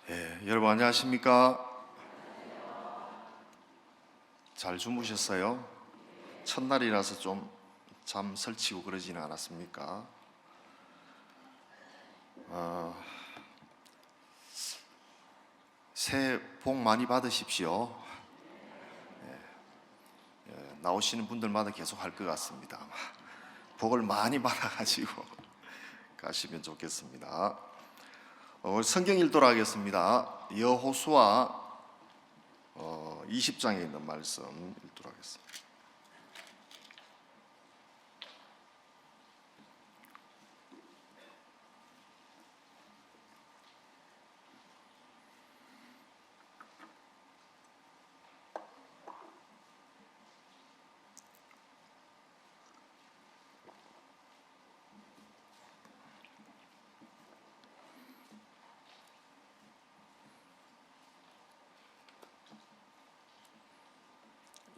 여러분 안녕하십니까? 잘 주무셨어요? 첫날이라서 좀 잠 설치고 그러지는 않았습니까? 새해 복 많이 받으십시오. 나오시는 분들마다 계속 할 것 같습니다. 아마 복을 많이 받아가지고 가시면 좋겠습니다. 성경 읽도록 하겠습니다. 여호수아 20장에 있는 말씀 읽도록 하겠습니다.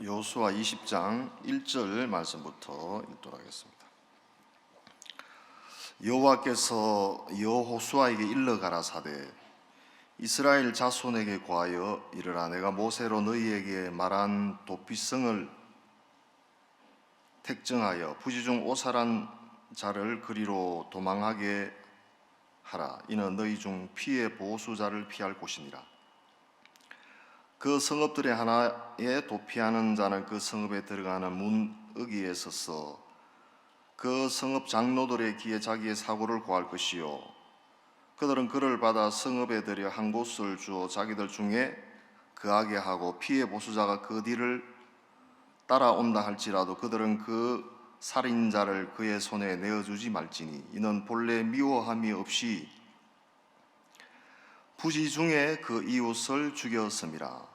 여호수아 20장 1절 말씀부터 읽도록 하겠습니다. 여호와께서 여호수아에게 일러 가라사대 이스라엘 자손에게 고하여 이르라 내가 모세로 너희에게 말한 도피성을 택정하여 부지 중 오살한 자를 그리로 도망하게 하라. 이는 너희 중 피해 보수자를 피할 곳이니라. 그 성읍들의 하나에 도피하는 자는 그 성읍에 들어가는 문어기에 서서 그 성읍 장로들의 귀에 자기의 사고를 고할 것이요 그들은 그를 받아 성읍에 들여 한 곳을 주어 자기들 중에 거하게 하고 피해 보수자가 그 뒤를 따라온다 할지라도 그들은 그 살인자를 그의 손에 내어주지 말지니 이는 본래 미워함이 없이 부지 중에 그 이웃을 죽였음이라.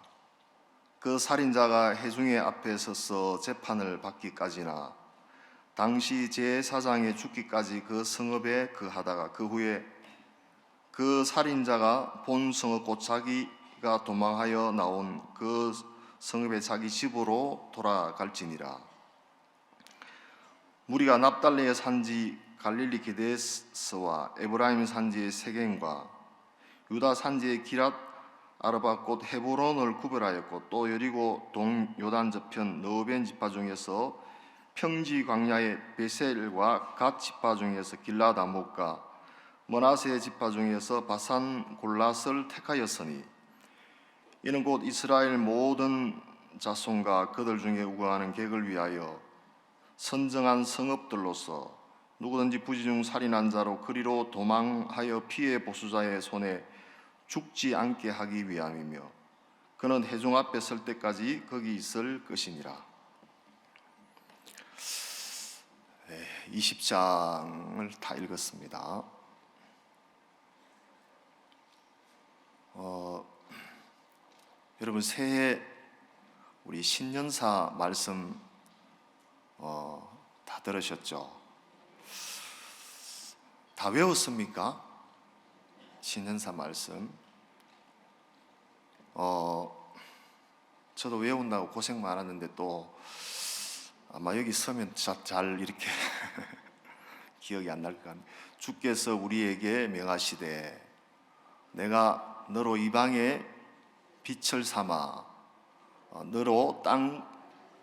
그 살인자가 회중의 앞에 서서 재판을 받기까지나 당시 제사장의 죽기까지 그 성읍에 거하다가 그 후에 그 살인자가 본 성읍 곧 자기가 도망하여 나온 그 성읍의 자기 집으로 돌아갈지니라. 무리가 납달리의 산지 갈릴리 게데스와 에브라임 산지의 세겜과 유다 산지의 기랏 아르바 곧 헤브론을 구별하였고 또 여리고 동 요단 저편 너벤 지파 중에서 평지 광야의 베셀과 갓 지파 중에서 길랏 아목과 머나세 지파 중에서 바산 골랏을 택하였으니 이는 곧 이스라엘 모든 자손과 그들 중에 우거하는 객을 위하여 선정한 성읍들로서 누구든지 부지 중 살인한 자로 그리로 도망하여 피해 보수자의 손에 죽지 않게 하기 위함이며 그는 회중 앞에 설 때까지 거기 있을 것이니라. 20장을 다 읽었습니다. 여러분 새해 우리 신년사 말씀 다 들으셨죠? 다 외웠습니까? 신년사 말씀 저도 외운다고 고생 많았는데 또 아마 여기 서면 잘 이렇게 기억이 안 날 것 같네요. 주께서 우리에게 명하시되 내가 너로 이방의 빛을 삼아 너로 땅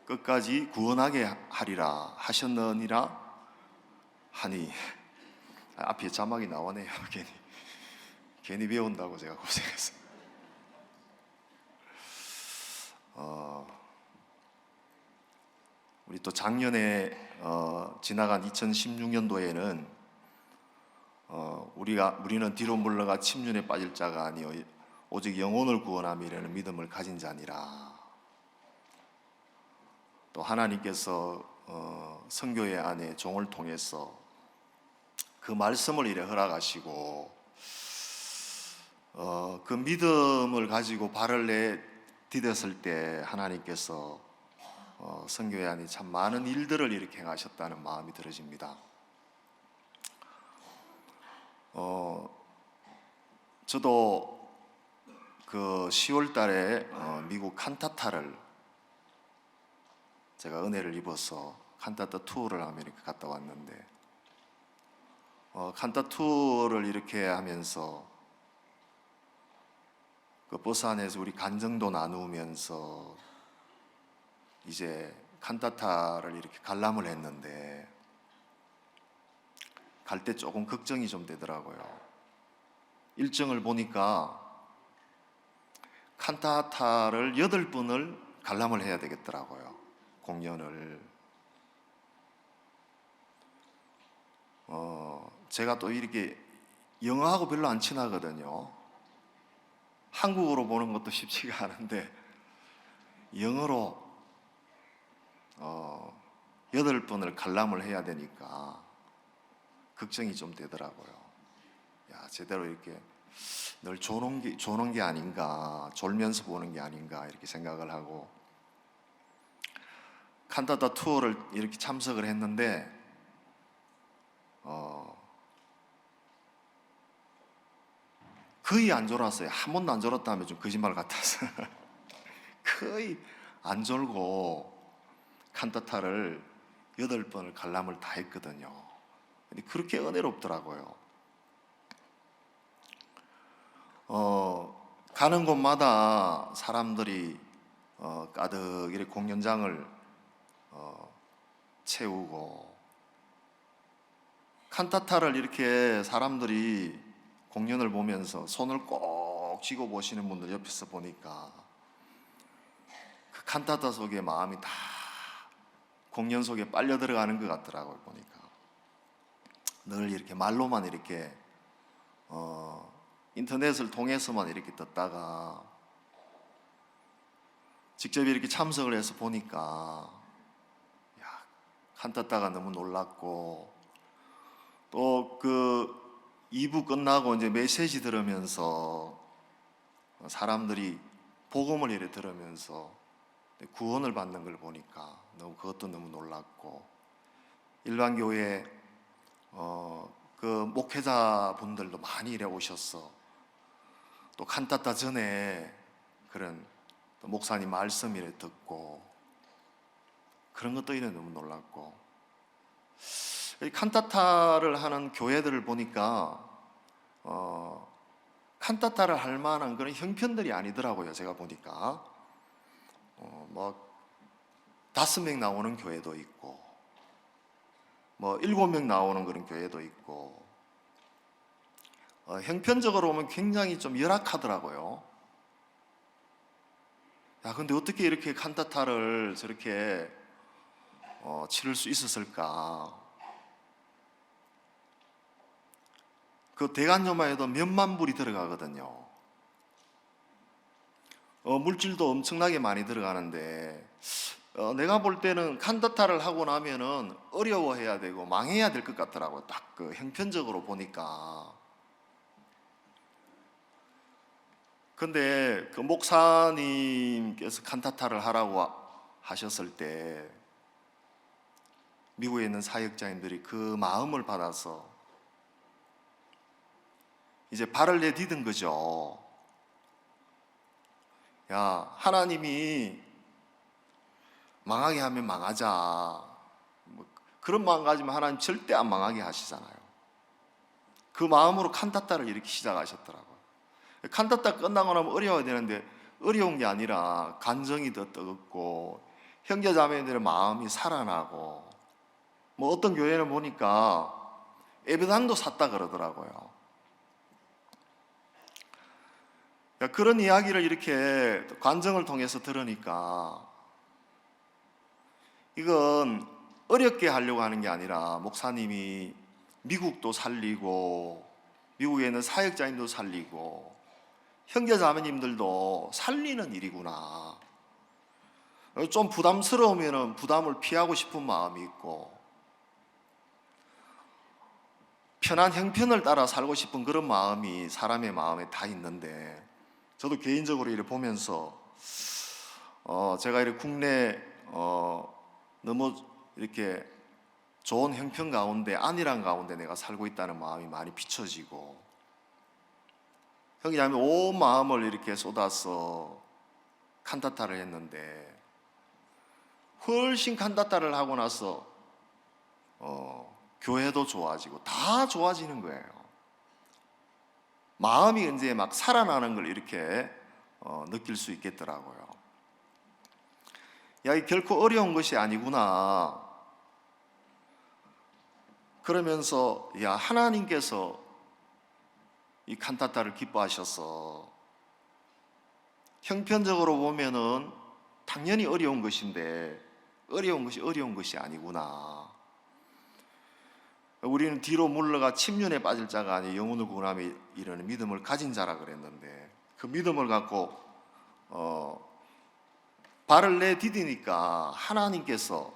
끝까지 구원하게 하리라 하셨느니라 하니 앞에 자막이 나오네요. 괜히 배운다고 제가 고생했어요. 우리 또 작년에 지나간 2016년도에는 우리는 뒤로 물러가 침륜에 빠질 자가 아니요 오직 영혼을 구원함이라는 믿음을 가진 자니라. 또 하나님께서 선교회 안에 종을 통해서 그 말씀을 이래 허락하시고 그 믿음을 가지고 발을 내디뎠을 때 하나님께서 선교회 안에 참 많은 일들을 이렇게 행하셨다는 마음이 들어집니다. 저도 그 10월 달에 미국 칸타타를 제가 은혜를 입어서 칸타타 투어를 하며 이렇게 갔다 왔는데 칸타 투어를 이렇게 하면서 그 버스 안에서 우리 간증도 나누면서 이제 칸타타를 이렇게 관람을 했는데 갈 때 조금 걱정이 좀 되더라고요. 일정을 보니까 칸타타를 8번을 관람을 해야 되겠더라고요. 공연을. 제가 또 이렇게 영어하고 별로 안 친하거든요. 한국어로 보는 것도 쉽지가 않은데 영어로 8번을 관람을 해야 되니까 걱정이 좀 되더라고요. 야, 제대로 이렇게 늘 조는 게 아닌가, 졸면서 보는 게 아닌가 이렇게 생각을 하고 칸타타 투어를 이렇게 참석을 했는데 거의 안 졸았어요. 한 번도 안 졸았다면 좀 거짓말 같아서 거의 안 졸고 칸타타를 8번을 관람을 다 했거든요. 근데 그렇게 은혜롭더라고요. 가는 곳마다 사람들이 가득 이렇게 공연장을 채우고 칸타타를 이렇게 사람들이 공연을 보면서 손을 꼭 쥐고 보시는 분들 옆에서 보니까 그 칸타타 속에 마음이 다 공연 속에 빨려 들어가는 것 같더라고요. 보니까 늘 이렇게 말로만 이렇게 인터넷을 통해서만 이렇게 듣다가 직접 이렇게 참석을 해서 보니까 야, 칸타타가 너무 놀랐고 또 그 2부 끝나고 이제 메시지 들으면서 사람들이 복음을 이렇게 들으면서 구원을 받는 걸 보니까 그것도 너무 놀랐고 일반 교회 그 목회자 분들도 많이 이래 오셨어. 또 칸타타 전에 그런 목사님 말씀 이래 듣고 그런 것도 이래 너무 놀랐고 칸타타를 하는 교회들을 보니까 칸타타를 할 만한 그런 형편들이 아니더라고요. 제가 보니까 뭐 5명 나오는 교회도 있고 뭐 7명 나오는 그런 교회도 있고 형편적으로 보면 굉장히 좀 열악하더라고요. 야, 근데 어떻게 이렇게 칸타타를 저렇게 치를 수 있었을까? 그 대관료만 해도 몇만 불이 들어가거든요. 물질도 엄청나게 많이 들어가는데 내가 볼 때는 칸타타를 하고 나면은 어려워해야 되고 망해야 될 것 같더라고요. 딱 그 형편적으로 보니까. 근데 그 목사님께서 칸타타를 하라고 하셨을 때 미국에 있는 사역자인들이 그 마음을 받아서 이제 발을 내디딘 거죠. 야, 하나님이 망하게 하면 망하자. 뭐 그런 마음 가지면 하나님 절대 안 망하게 하시잖아요. 그 마음으로 칸타타를 이렇게 시작하셨더라고요. 칸타타 끝나고 나면 어려워야 되는데 어려운 게 아니라 감정이 더 뜨겁고 형제자매들의 마음이 살아나고 뭐 어떤 교회는 보니까 예배당도 샀다 그러더라고요. 그런 이야기를 이렇게 관정을 통해서 들으니까 이건 어렵게 하려고 하는 게 아니라 목사님이 미국도 살리고 미국에 있는 사역자님도 살리고 형제자매님들도 살리는 일이구나. 좀 부담스러우면 부담을 피하고 싶은 마음이 있고 편한 형편을 따라 살고 싶은 그런 마음이 사람의 마음에 다 있는데 저도 개인적으로 이렇게 보면서 제가 이렇게 국내 너무 이렇게 좋은 형편 가운데 안일한 가운데 내가 살고 있다는 마음이 많이 비춰지고 형제자매 온 마음을 이렇게 쏟아서 칸타타를 했는데 훨씬 칸타타를 하고 나서 교회도 좋아지고 다 좋아지는 거예요. 마음이 이제 막 살아나는 걸 이렇게 느낄 수 있겠더라고요. 야, 이 결코 어려운 것이 아니구나. 그러면서 야, 하나님께서 이 칸타타를 기뻐하셔서 형편적으로 보면은 당연히 어려운 것인데 어려운 것이 아니구나. 우리는 뒤로 물러가 침륜에 빠질 자가 아니 영혼을 구원함에 이르는 믿음을 가진 자라 그랬는데 그 믿음을 갖고 발을 내디디니까 하나님께서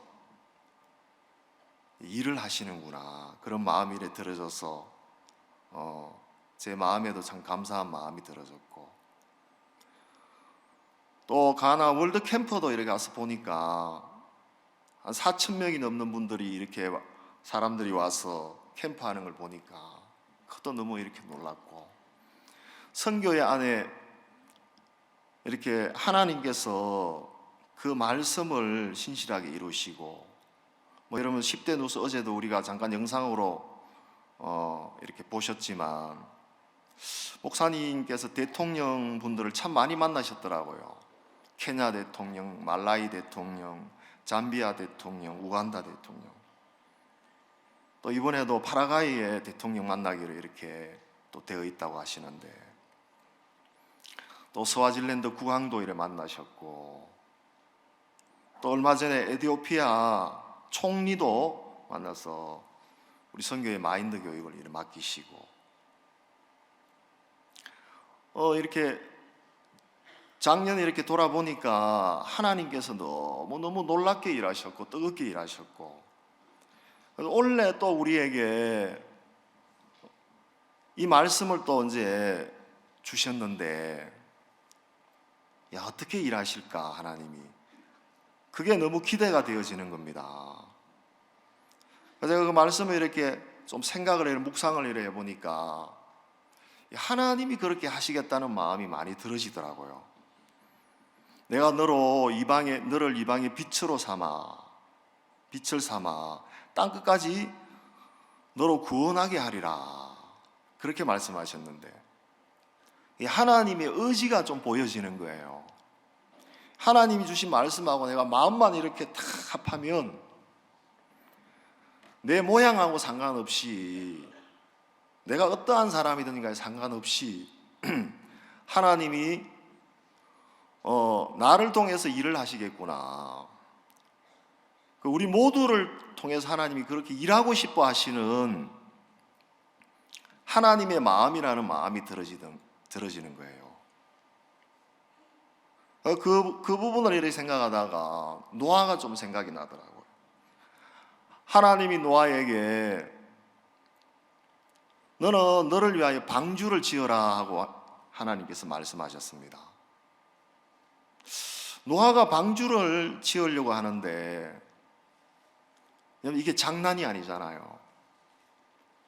일을 하시는구나. 그런 마음이 이래 들어져서 제 마음에도 참 감사한 마음이 들어졌고, 또 가나 월드 캠퍼도 이렇게 가서 보니까 한 4,000명이 넘는 분들이 이렇게 사람들이 와서 캠프하는 걸 보니까 그것도 너무 이렇게 놀랐고, 선교회 안에 이렇게 하나님께서 그 말씀을 신실하게 이루시고, 뭐 여러분 10대 누수 어제도 우리가 잠깐 영상으로 이렇게 보셨지만 목사님께서 대통령 분들을 참 많이 만나셨더라고요. 케냐 대통령, 말라이 대통령, 잠비아 대통령, 우간다 대통령, 또 이번에도 파라과이의 대통령 만나기로 이렇게 또 되어 있다고 하시는데, 또 스와질랜드 국왕도 이래 만나셨고, 또 얼마 전에 에티오피아 총리도 만나서 우리 선교의 마인드 교육을 이렇게 맡기시고, 이렇게 작년에 이렇게 돌아보니까 하나님께서 너무 놀랍게 일하셨고 뜨겁게 일하셨고, 올해 또 우리에게 이 말씀을 또 언제 주셨는데, 야, 어떻게 일하실까 하나님이, 그게 너무 기대가 되어지는 겁니다. 제가 그 말씀을 이렇게 좀 생각을 해서 묵상을 이래 해보니까 하나님이 그렇게 하시겠다는 마음이 많이 들어지더라고요. 내가 너를 이방의 빛을 삼아 땅 끝까지 너로 구원하게 하리라, 그렇게 말씀하셨는데 하나님의 의지가 좀 보여지는 거예요. 하나님이 주신 말씀하고 내가 마음만 이렇게 탁 합하면 내 모양하고 상관없이, 내가 어떠한 사람이든가 상관없이 하나님이 나를 통해서 일을 하시겠구나. 우리 모두를 통해서 하나님이 그렇게 일하고 싶어 하시는 하나님의 마음이라는 마음이 들어지는 거예요. 그 부분을 이렇게 생각하다가 노아가 좀 생각이 나더라고요. 하나님이 노아에게 너는 너를 위하여 방주를 지어라 하고 하나님께서 말씀하셨습니다. 노아가 방주를 지으려고 하는데 이게 장난이 아니잖아요.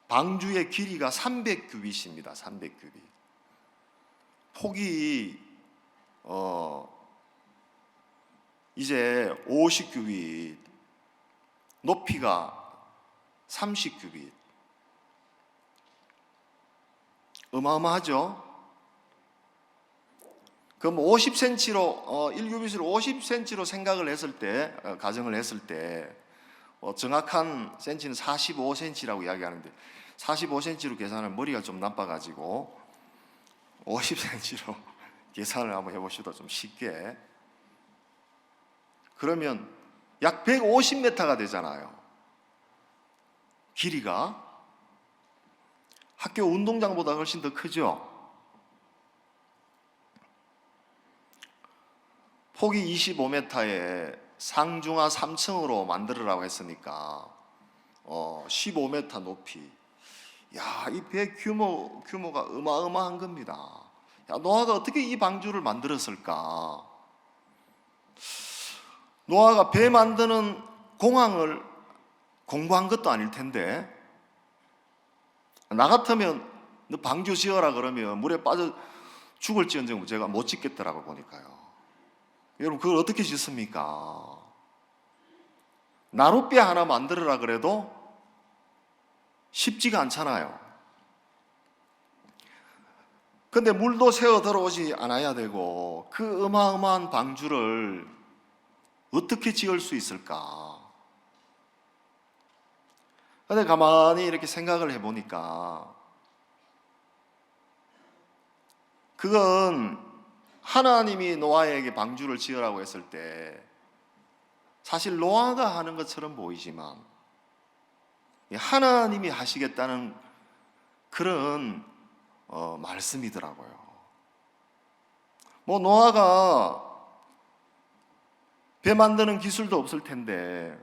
방주의 길이가 300규빗입니다. 300규빗. 폭이 이제 50규빗, 높이가 30규빗. 어마어마하죠? 그럼 50cm로 1규빗으로 50cm로 생각을 했을 때, 가정을 했을 때 정확한 센치는 45cm라고 이야기하는데 45cm로 계산하면 머리가 좀 나빠가지고 50cm로 계산을 한번 해보시다 좀 쉽게. 그러면 약 150m가 되잖아요. 길이가 학교 운동장보다 훨씬 더 크죠. 폭이 25m에 상중하 3층으로 만들으라고 했으니까 15m 높이. 야, 이 배 규모가 어마어마한 겁니다. 야, 노아가 어떻게 이 방주를 만들었을까? 노아가 배 만드는 공항을 공부한 것도 아닐 텐데, 나 같으면 너 방주 지어라 그러면 물에 빠져 죽을지언정 제가 못 짓겠더라고 보니까요. 여러분, 그걸 어떻게 짓습니까? 나룻배 하나 만들어라 그래도 쉽지가 않잖아요. 근데 물도 새어 들어오지 않아야 되고 그 어마어마한 방주를 어떻게 지을 수 있을까? 근데 가만히 이렇게 생각을 해보니까 그건 하나님이 노아에게 방주를 지으라고 했을 때 사실 노아가 하는 것처럼 보이지만 하나님이 하시겠다는 그런 말씀이더라고요. 뭐 노아가 배 만드는 기술도 없을 텐데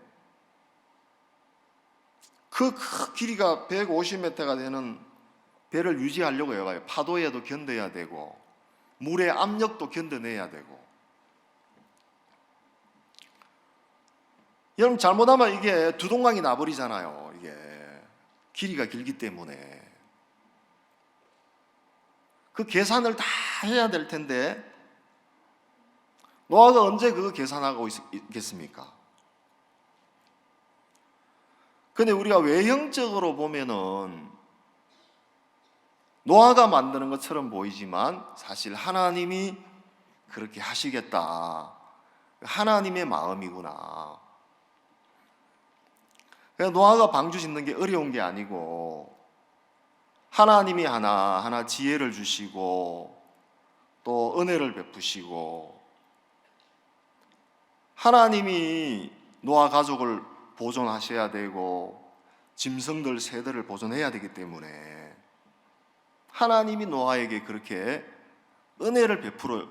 그 길이가 150m가 되는 배를 유지하려고 해봐요. 파도에도 견뎌야 되고 물의 압력도 견뎌내야 되고. 여러분 잘못하면 이게 두동강이 나버리잖아요. 이게 길이가 길기 때문에 그 계산을 다 해야 될 텐데 노아가 언제 그거 계산하고 있겠습니까? 근데 우리가 외형적으로 보면은 노아가 만드는 것처럼 보이지만 사실 하나님이 그렇게 하시겠다. 하나님의 마음이구나. 노아가 방주 짓는 게 어려운 게 아니고 하나님이 하나 지혜를 주시고 또 은혜를 베푸시고 하나님이 노아 가족을 보존하셔야 되고 짐승들 세대를 보존해야 되기 때문에 하나님이 노아에게 그렇게 은혜를 베풀어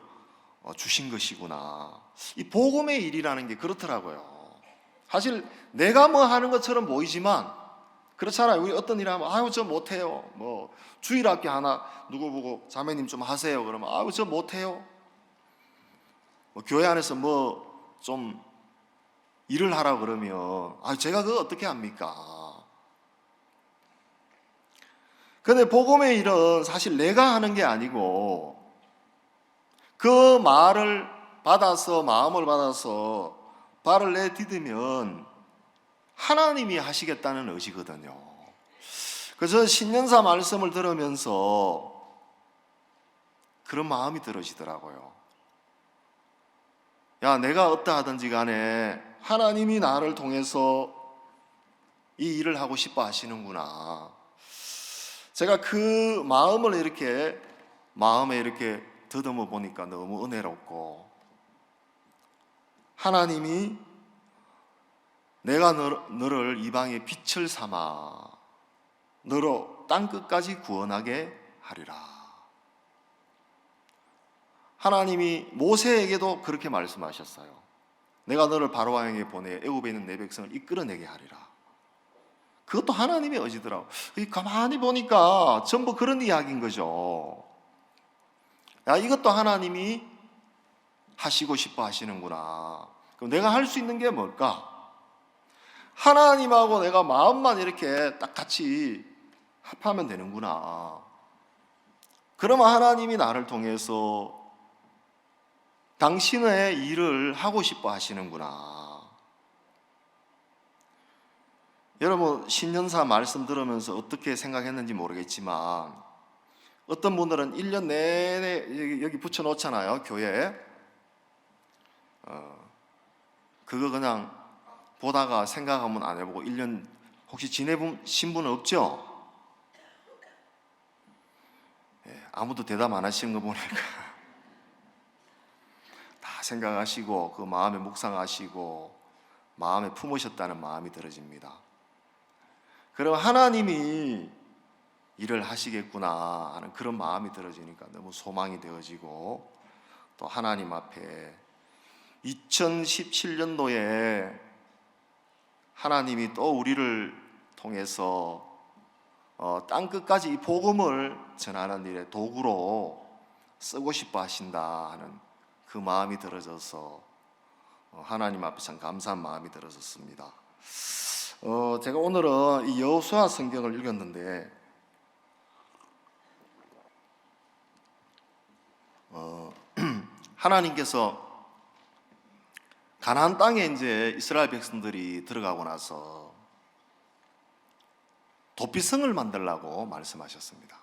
주신 것이구나. 이 복음의 일이라는 게 그렇더라고요. 사실 내가 뭐 하는 것처럼 보이지만 그렇잖아요. 우리 어떤 일 하면 아유 저 못해요. 뭐 주일학교 하나 누구 보고 자매님 좀 하세요. 그러면 아유 저 못해요. 뭐 교회 안에서 뭐 좀 일을 하라 그러면 아 제가 그거 어떻게 합니까? 근데 복음의 일은 사실 내가 하는 게 아니고 그 말을 받아서 마음을 받아서 발을 내디디면 하나님이 하시겠다는 의지거든요. 그래서 신년사 말씀을 들으면서 그런 마음이 들어지더라고요. 야, 내가 어떠하든지 간에 하나님이 나를 통해서 이 일을 하고 싶어 하시는구나. 제가 그 마음을 이렇게 마음에 이렇게 더듬어 보니까 너무 은혜롭고 하나님이 내가 너를 이방의 빛을 삼아 너로 땅끝까지 구원하게 하리라. 하나님이 모세에게도 그렇게 말씀하셨어요. 내가 너를 바로왕에게 보내 애굽에 있는 내 백성을 이끌어내게 하리라. 그것도 하나님의 의지더라고. 가만히 보니까 전부 그런 이야기인 거죠. 야, 이것도 하나님이 하시고 싶어 하시는구나. 그럼 내가 할 수 있는 게 뭘까? 하나님하고 내가 마음만 이렇게 딱 같이 합하면 되는구나. 그러면 하나님이 나를 통해서 당신의 일을 하고 싶어 하시는구나. 여러분 신년사 말씀 들으면서 어떻게 생각했는지 모르겠지만 어떤 분들은 1년 내내 여기 붙여놓잖아요. 교회에 그거 그냥 보다가 생각하면 안 해보고 1년 혹시 지내신 분은 없죠? 아무도 대답 안 하시는 거 보니까 다 생각하시고 그 마음에 묵상하시고 마음에 품으셨다는 마음이 들어집니다. 그럼 하나님이 일을 하시겠구나 하는 그런 마음이 들어지니까 너무 소망이 되어지고 또 하나님 앞에 2017년도에 하나님이 또 우리를 통해서 땅끝까지 이 복음을 전하는 일에 도구로 쓰고 싶어 하신다 하는 그 마음이 들어져서 하나님 앞에 참 감사한 마음이 들어졌습니다. 제가 오늘은 이 여호수아 성경을 읽었는데 하나님께서 가나안 땅에 이제 이스라엘 백성들이 들어가고 나서 도피성을 만들라고 말씀하셨습니다.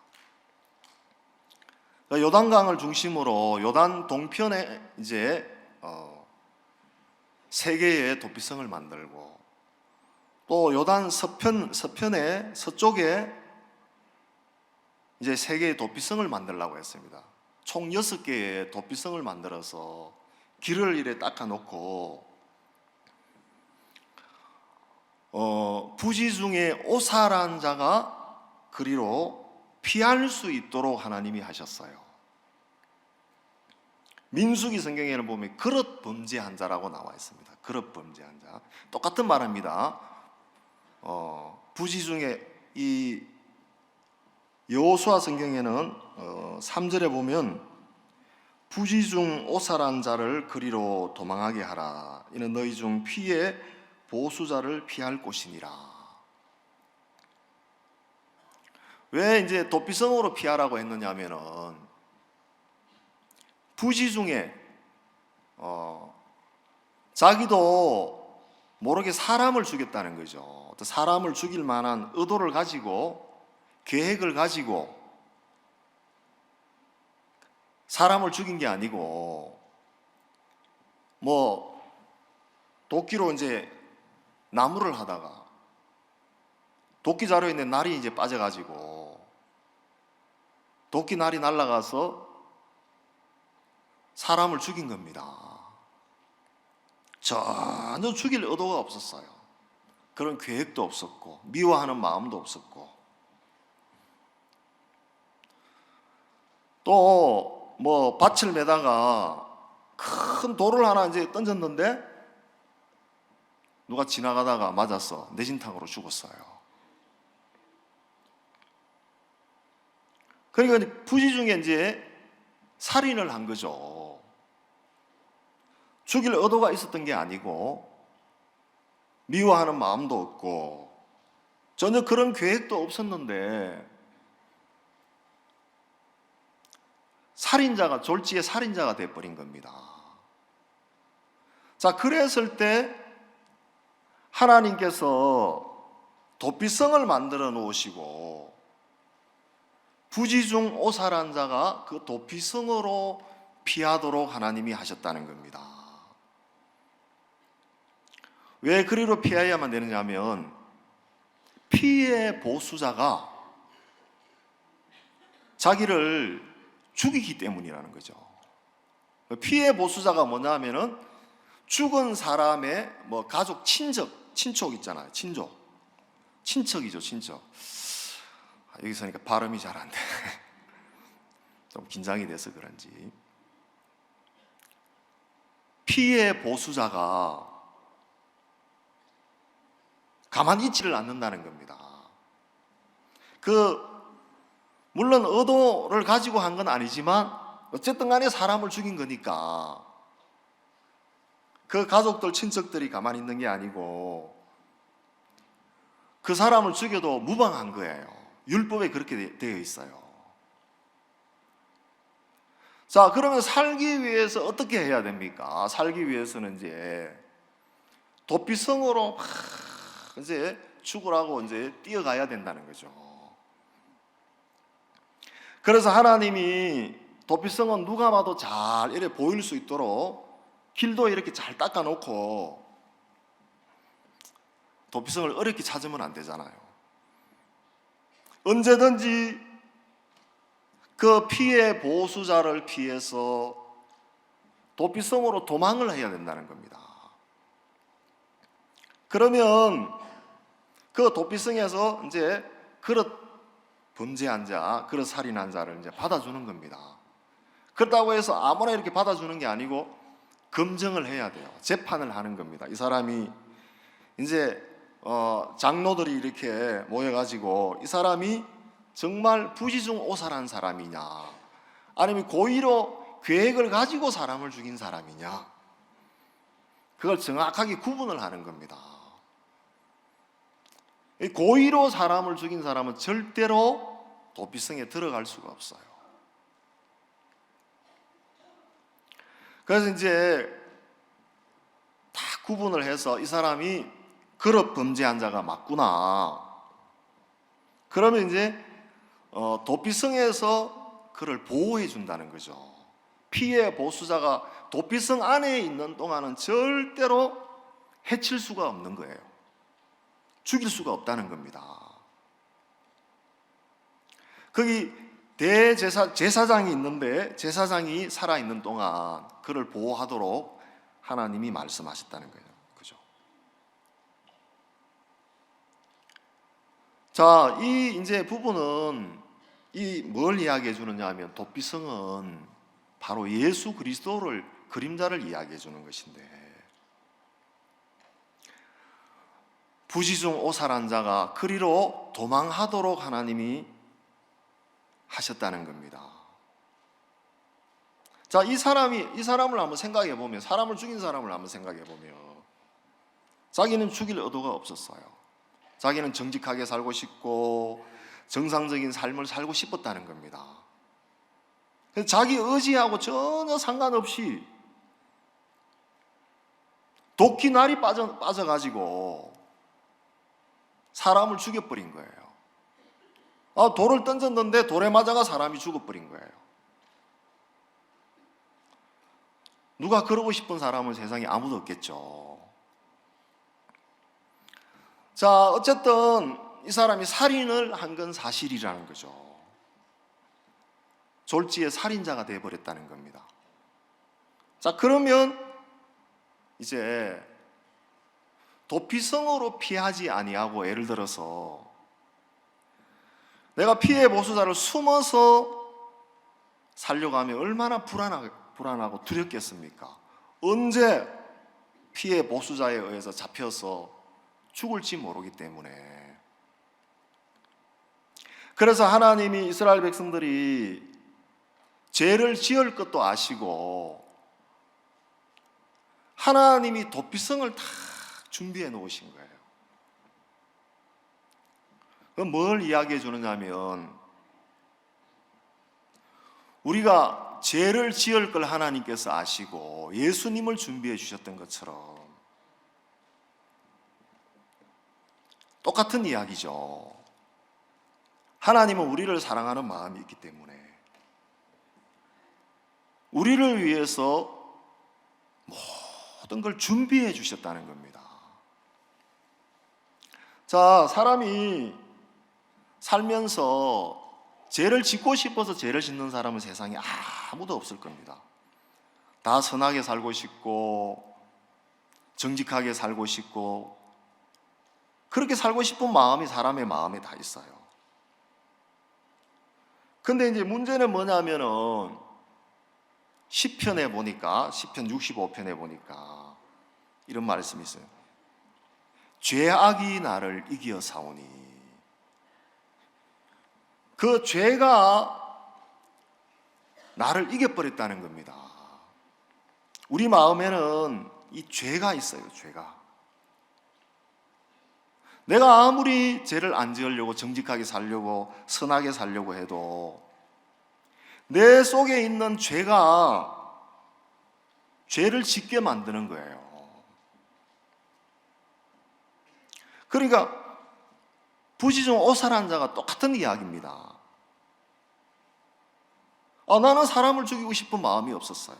요단강을 중심으로 요단 동편에 이제 세 개의 도피성을 만들고, 또 요단 서편에 서쪽에 이제 세 개의 도피성을 만들려고 했습니다. 총 6개의 도피성을 만들어서 길을 이래 닦아 놓고, 부지 중에 오살한 자가 그리로 피할 수 있도록 하나님이 하셨어요. 민수기 성경에는 보면 그릇 범죄한 자라고 나와 있습니다. 그릇 범죄한 자. 똑같은 말입니다. 부지 중에 이 여호수아 성경에는 3절에 보면 부지 중 오살한 자를 그리로 도망하게 하라. 이는 너희 중 피의 보수자를 피할 곳이니라. 왜 이제 도피성으로 피하라고 했느냐면은 부지 중에 자기도 모르게 사람을 죽였다는 거죠. 사람을 죽일 만한 의도를 가지고, 계획을 가지고 사람을 죽인 게 아니고, 뭐 도끼로 이제 나무를 하다가 도끼 자루에 있는 날이 이제 빠져가지고 도끼 날이 날아가서 사람을 죽인 겁니다. 전혀 죽일 의도가 없었어요. 그런 계획도 없었고 미워하는 마음도 없었고, 또 뭐 밭을 매다가 큰 돌을 하나 이제 던졌는데 누가 지나가다가 맞아서 내진탕으로 죽었어요. 그러니까 부지 중에 이제 살인을 한 거죠. 죽일 의도가 있었던 게 아니고 미워하는 마음도 없고 전혀 그런 계획도 없었는데 살인자가, 졸지의 살인자가 돼버린 겁니다. 자, 그랬을 때 하나님께서 도피성을 만들어 놓으시고 부지 중 오살한 자가 그 도피성으로 피하도록 하나님이 하셨다는 겁니다. 왜 그리로 피해야만 되느냐면 피의 보수자가 자기를 죽이기 때문이라는 거죠. 피의 보수자가 뭐냐면은 죽은 사람의 뭐 가족, 친척 있잖아요. 친척이죠, 친척. 여기 서니까 발음이 잘 안 돼. 좀 긴장이 돼서 그런지. 피의 보수자가 가만히 있지를 않는다는 겁니다. 물론 의도를 가지고 한 건 아니지만 어쨌든 간에 사람을 죽인 거니까 그 가족들, 친척들이 가만히 있는 게 아니고 그 사람을 죽여도 무방한 거예요. 율법에 그렇게 되어 있어요. 자, 그러면 살기 위해서 어떻게 해야 됩니까? 살기 위해서는 이제 도피성으로 막 이제 죽으라고 이제 뛰어가야 된다는 거죠. 그래서 하나님이 도피성은 누가 봐도 잘 이렇게 보일 수 있도록 길도 이렇게 잘 닦아놓고, 도피성을 어렵게 찾으면 안 되잖아요. 언제든지 그 피해 보수자를 피해서 도피성으로 도망을 해야 된다는 겁니다. 그러면 그 도피성에서 이제 그릇 범죄한 자, 그릇 살인한 자를 이제 받아주는 겁니다. 그렇다고 해서 아무나 이렇게 받아주는 게 아니고 검증을 해야 돼요. 재판을 하는 겁니다. 이 사람이 이제 장로들이 이렇게 모여가지고 이 사람이 정말 부지 중 오살한 사람이냐, 아니면 고의로 계획을 가지고 사람을 죽인 사람이냐, 그걸 정확하게 구분을 하는 겁니다. 고의로 사람을 죽인 사람은 절대로 도피성에 들어갈 수가 없어요. 그래서 이제 다 구분을 해서 이 사람이 그릇 범죄한 자가 맞구나. 그러면 이제 도피성에서 그를 보호해 준다는 거죠. 피해 보수자가 도피성 안에 있는 동안은 절대로 해칠 수가 없는 거예요. 죽일 수가 없다는 겁니다. 거기 제사장이 있는데 제사장이 살아있는 동안 그를 보호하도록 하나님이 말씀하셨다는 거예요. 그죠? 자, 이 이제 부분은 이 뭘 이야기해 주느냐 하면 도피성은 바로 예수 그리스도를 그림자를 이야기해 주는 것인데 부지중 오살한 자가 그리로 도망하도록 하나님이 하셨다는 겁니다. 자, 이 사람을 한번 생각해 보면, 사람을 죽인 사람을 한번 생각해 보면, 자기는 죽일 의도가 없었어요. 자기는 정직하게 살고 싶고 정상적인 삶을 살고 싶었다는 겁니다. 자기 의지하고 전혀 상관없이 도끼날이 빠져가지고 사람을 죽여버린 거예요. 돌을 던졌는데 돌에 맞아가 사람이 죽어버린 거예요. 누가 그러고 싶은 사람은 세상에 아무도 없겠죠. 자, 어쨌든 이 사람이 살인을 한 건 사실이라는 거죠. 졸지에 살인자가 되어버렸다는 겁니다. 자, 그러면 이제 도피성으로 피하지 아니하고, 예를 들어서 내가 피해 보수자를 숨어서 살려고 하면 얼마나 불안하고 두렵겠습니까? 언제 피해 보수자에 의해서 잡혀서 죽을지 모르기 때문에. 그래서 하나님이 이스라엘 백성들이 죄를 지을 것도 아시고 하나님이 도피성을 다 준비해 놓으신 거예요. 그럼 뭘 이야기해 주느냐면, 우리가 죄를 지을 걸 하나님께서 아시고 예수님을 준비해 주셨던 것처럼 똑같은 이야기죠. 하나님은 우리를 사랑하는 마음이 있기 때문에 우리를 위해서 모든 걸 준비해 주셨다는 겁니다. 자, 사람이 살면서 죄를 짓고 싶어서 죄를 짓는 사람은 세상에 아무도 없을 겁니다. 다 선하게 살고 싶고 정직하게 살고 싶고 그렇게 살고 싶은 마음이 사람의 마음에 다 있어요. 근데 이제 문제는 뭐냐면은 시편에 보니까, 시편 65편에 보니까 이런 말씀이 있어요. 죄악이 나를 이겨 싸우니. 그 죄가 나를 이겨버렸다는 겁니다. 우리 마음에는 이 죄가 있어요. 죄가. 내가 아무리 죄를 안 지으려고 정직하게 살려고 선하게 살려고 해도 내 속에 있는 죄가 죄를 짓게 만드는 거예요. 그러니까 부지중 오살한 자가 똑같은 이야기입니다. 나는 사람을 죽이고 싶은 마음이 없었어요.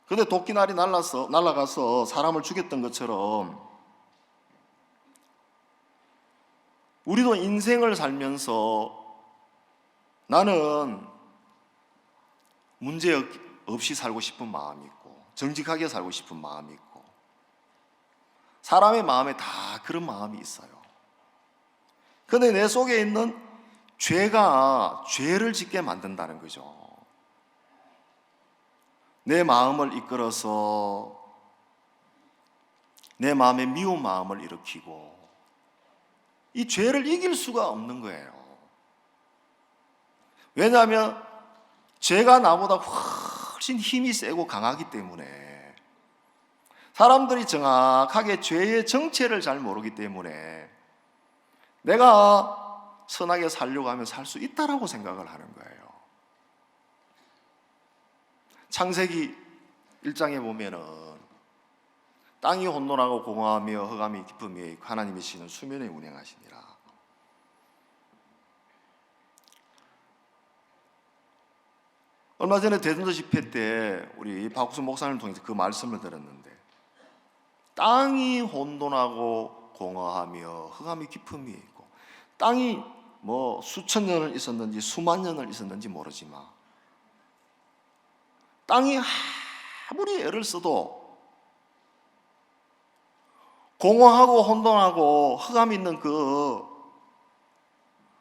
근데 도끼날이 날아가서 사람을 죽였던 것처럼 우리도 인생을 살면서 나는 문제 없이 살고 싶은 마음이 있고 정직하게 살고 싶은 마음이 있고 사람의 마음에 다 그런 마음이 있어요. 그런데 내 속에 있는 죄가 죄를 짓게 만든다는 거죠. 내 마음을 이끌어서 내 마음에 미운 마음을 일으키고 이 죄를 이길 수가 없는 거예요. 왜냐하면 죄가 나보다 훨씬 힘이 세고 강하기 때문에 사람들이 정확하게 죄의 정체를 잘 모르기 때문에 내가 선하게 살려고 하면 살 수 있다라고 생각을 하는 거예요. 창세기 1장에 보면은 땅이 혼돈하고 공허하며 흑암이 깊음이 하나님의 신은 수면에 운행하시니라. 얼마 전에 대전도 집회 때 우리 박국수 목사님을 통해서 그 말씀을 들었는데, 땅이 혼돈하고 공허하며 흑암이 깊음이 있고, 땅이 뭐 수천 년을 있었는지 수만 년을 있었는지 모르지만 땅이 아무리 애를 써도 공허하고 혼돈하고 흑암이 있는 그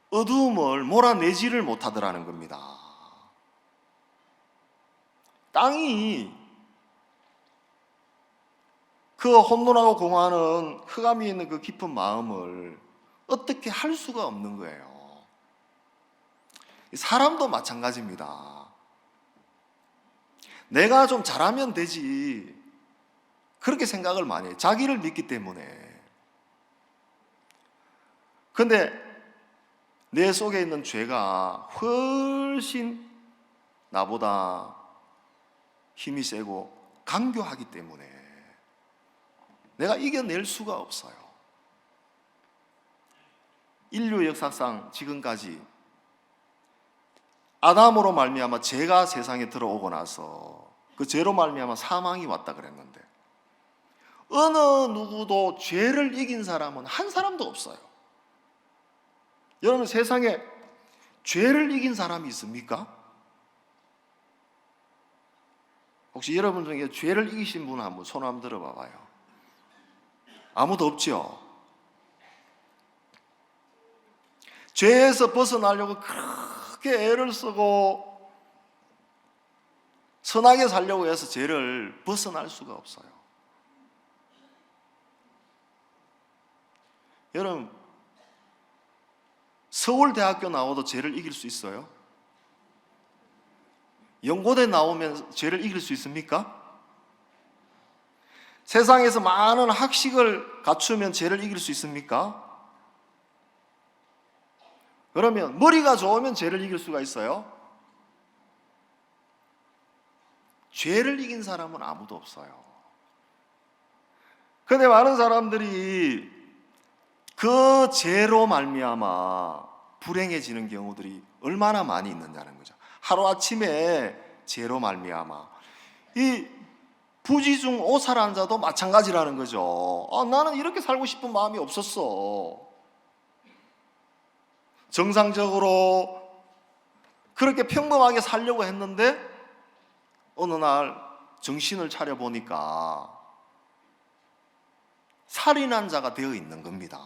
어두움을 몰아내지를 못하더라는 겁니다. 땅이 그 혼돈하고 공허하는 흑암이 있는 그 깊은 마음을 어떻게 할 수가 없는 거예요. 사람도 마찬가지입니다. 내가 좀 잘하면 되지, 그렇게 생각을 많이 해요. 자기를 믿기 때문에. 근데 내 속에 있는 죄가 훨씬 나보다 힘이 세고 강교하기 때문에 내가 이겨낼 수가 없어요. 인류 역사상 지금까지 아담으로 말미암아 죄가 세상에 들어오고 나서 그 죄로 말미암아 사망이 왔다 그랬는데, 어느 누구도 죄를 이긴 사람은 한 사람도 없어요. 여러분, 세상에 죄를 이긴 사람이 있습니까? 혹시 여러분 중에 죄를 이기신 분 한번 손 한번 들어봐 봐요. 아무도 없죠? 죄에서 벗어나려고 그렇게 애를 쓰고 선하게 살려고 해서 죄를 벗어날 수가 없어요. 여러분, 서울대학교 나와도 죄를 이길 수 있어요? 연고대 나오면 죄를 이길 수 있습니까? 세상에서 많은 학식을 갖추면 죄를 이길 수 있습니까? 그러면 머리가 좋으면 죄를 이길 수가 있어요? 죄를 이긴 사람은 아무도 없어요. 그런데 많은 사람들이 그 죄로 말미암아 불행해지는 경우들이 얼마나 많이 있느냐는 거죠. 하루아침에 죄로 말미암아 이 부지중 오살한 자도 마찬가지라는 거죠. 나는 이렇게 살고 싶은 마음이 없었어. 정상적으로 그렇게 평범하게 살려고 했는데 어느 날 정신을 차려보니까 살인한 자가 되어 있는 겁니다.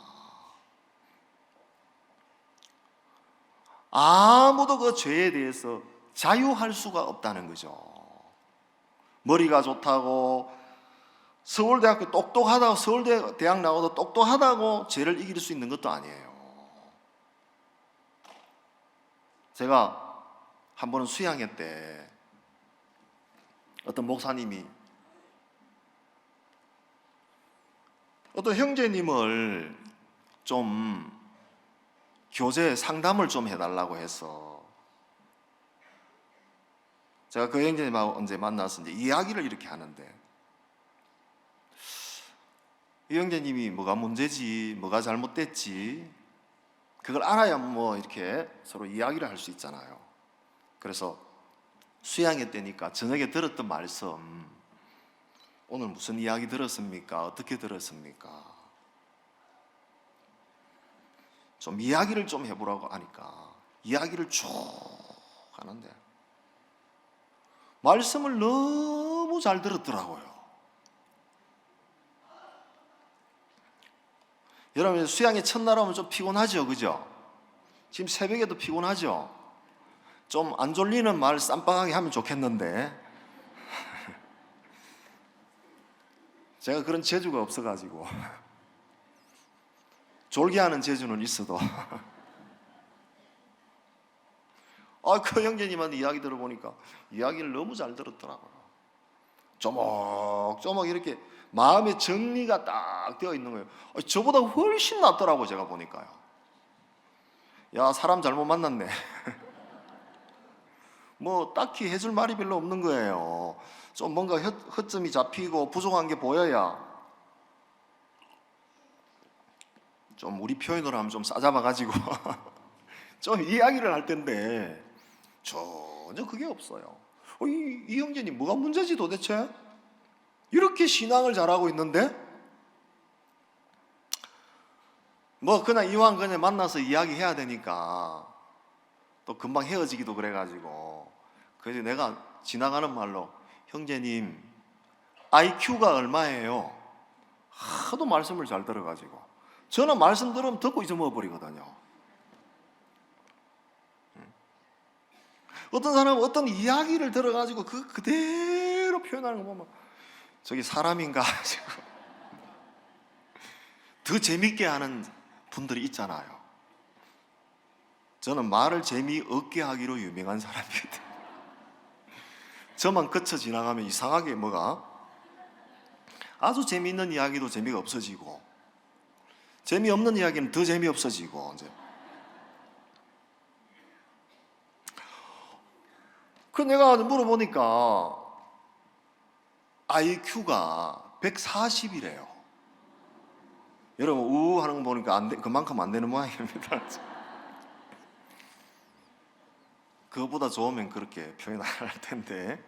아무도 그 죄에 대해서 자유할 수가 없다는 거죠. 머리가 좋다고, 서울대학교 똑똑하다고, 서울대 대학 나와도 똑똑하다고 죄를 이길 수 있는 것도 아니에요. 제가 한 번은 수양회 때 어떤 목사님이 어떤 형제님을 좀 교제 상담을 좀 해달라고 해서 제가 그 형제님하고 언제 만나서 이제 이야기를 이렇게 하는데, 이 형제님이 뭐가 문제지, 뭐가 잘못됐지, 그걸 알아야 뭐 이렇게 서로 이야기를 할 수 있잖아요. 그래서 수양회 때니까 저녁에 들었던 말씀, 오늘 무슨 이야기 들었습니까? 어떻게 들었습니까? 좀 이야기를 좀 해보라고 하니까 이야기를 쭉 하는데 말씀을 너무 잘 들었더라고요. 여러분, 수양회 첫날 오면 좀 피곤하죠, 그죠? 지금 새벽에도 피곤하죠? 좀 안 졸리는 말 쌈박하게 하면 좋겠는데 제가 그런 재주가 없어가지고 졸게 하는 재주는 있어도 그 형제님한테 이야기 들어보니까 이야기를 너무 잘 들었더라고요. 조목조목 이렇게 마음의 정리가 딱 되어 있는 거예요. 저보다 훨씬 낫더라고요, 제가 보니까요. 야, 사람 잘못 만났네. 뭐 딱히 해줄 말이 별로 없는 거예요. 좀 뭔가 허점이 잡히고 부족한 게 보여야 좀 우리 표현으로 하면 좀 싸잡아가지고 좀 이야기를 할 텐데 전혀 그게 없어요. 이 형제님 뭐가 문제지 도대체? 이렇게 신앙을 잘하고 있는데 뭐 그냥 이왕 그냥 만나서 이야기해야 되니까 또 금방 헤어지기도 그래가지고 그래서 내가 지나가는 말로 형제님 IQ가 얼마예요? 하도 말씀을 잘 들어가지고 저는 말씀 들으면 듣고 잊어먹어 버리거든요. 어떤 사람은 어떤 이야기를 들어가지고 그 그대로 표현하는 거 보면 저기 사람인가 지금 더 재밌게 하는 분들이 있잖아요. 저는 말을 재미없게 하기로 유명한 사람이거든요. 저만 거쳐 지나가면 이상하게 뭐가 아주 재미있는 이야기도 재미가 없어지고 재미없는 이야기는 더 재미없어지고 이제. 그 내가 물어보니까 IQ가 140이래요. 여러분 우 하는 거 보니까 그만큼 안 되는 모양입니다. 그거보다 좋으면 그렇게 표현 안 할 텐데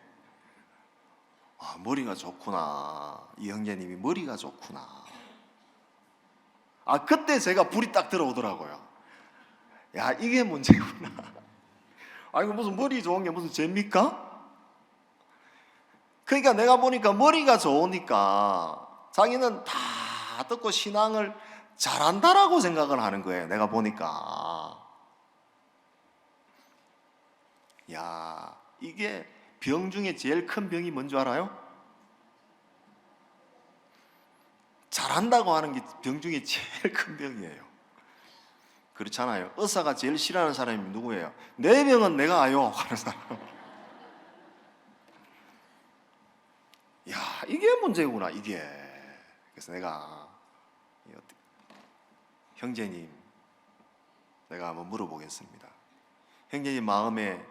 머리가 좋구나. 이 형제님이 머리가 좋구나. 그때 제가 불이 딱 들어오더라고요. 야 이게 문제구나. 이거 무슨 머리 좋은 게 무슨 죄입니까? 그러니까 내가 보니까 머리가 좋으니까 자기는 다 듣고 신앙을 잘한다라고 생각을 하는 거예요. 내가 보니까 야 이게 병 중에 제일 큰 병이 뭔지 알아요? 잘한다고 하는 게 병 중에 제일 큰 병이에요. 그렇잖아요. 의사가 제일 싫어하는 사람이 누구예요? 내 병은 내가 아요 하는 사람. 야 이게 문제구나 이게. 그래서 내가 형제님 내가 한번 물어보겠습니다. 형제님 마음에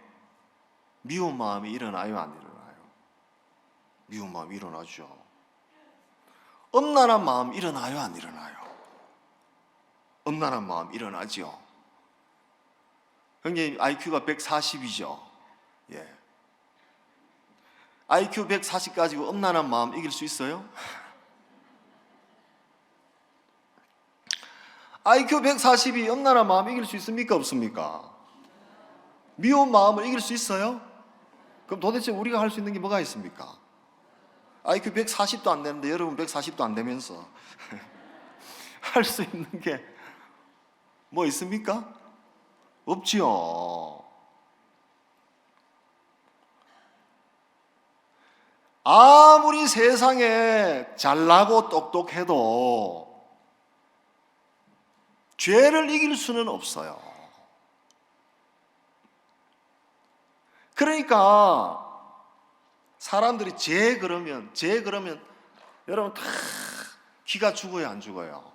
미운 마음이 일어나요 안 일어나요? 미운 마음이 일어나죠. 엄란한 마음 일어나요 안 일어나요? 엄란한 마음 일어나죠. 형님 IQ가 140이죠. 예. IQ 140 가지고 엄란한 마음 이길 수 있어요? IQ 140이 엄란한 마음 이길 수 있습니까 없습니까? 미운 마음을 이길 수 있어요? 그럼 도대체 우리가 할 수 있는 게 뭐가 있습니까? IQ 140도 안 되는데 여러분 140도 안 되면서 할 수 있는 게 뭐 있습니까? 없지요. 아무리 세상에 잘나고 똑똑해도 죄를 이길 수는 없어요. 그러니까 사람들이 죄 그러면 여러분 다 기가 죽어요 안 죽어요?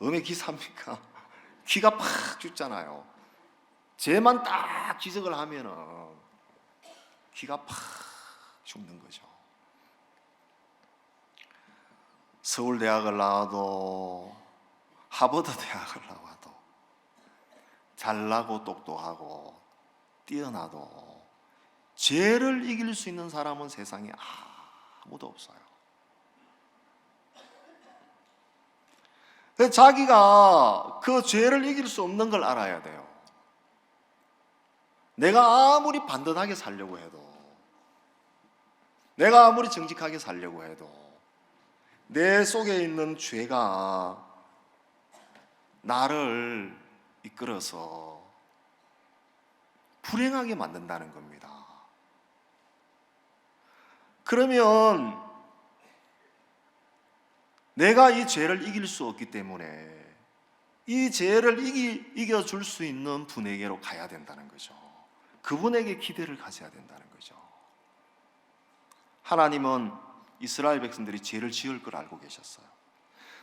음에 기사입니까? 기가 팍 죽잖아요. 죄만 딱 지적을 하면은 기가 팍 죽는 거죠. 서울대학을 나와도 하버드 대학을 나와도 잘나고 똑똑하고 뛰어나도 죄를 이길 수 있는 사람은 세상에 아무도 없어요. 자기가 그 죄를 이길 수 없는 걸 알아야 돼요. 내가 아무리 반듯하게 살려고 해도, 내가 아무리 정직하게 살려고 해도 내 속에 있는 죄가 나를 이끌어서 불행하게 만든다는 겁니다. 그러면 내가 이 죄를 이길 수 없기 때문에 이 죄를 이겨줄 수 있는 분에게로 가야 된다는 거죠. 그분에게 기대를 가져야 된다는 거죠. 하나님은 이스라엘 백성들이 죄를 지을 걸 알고 계셨어요.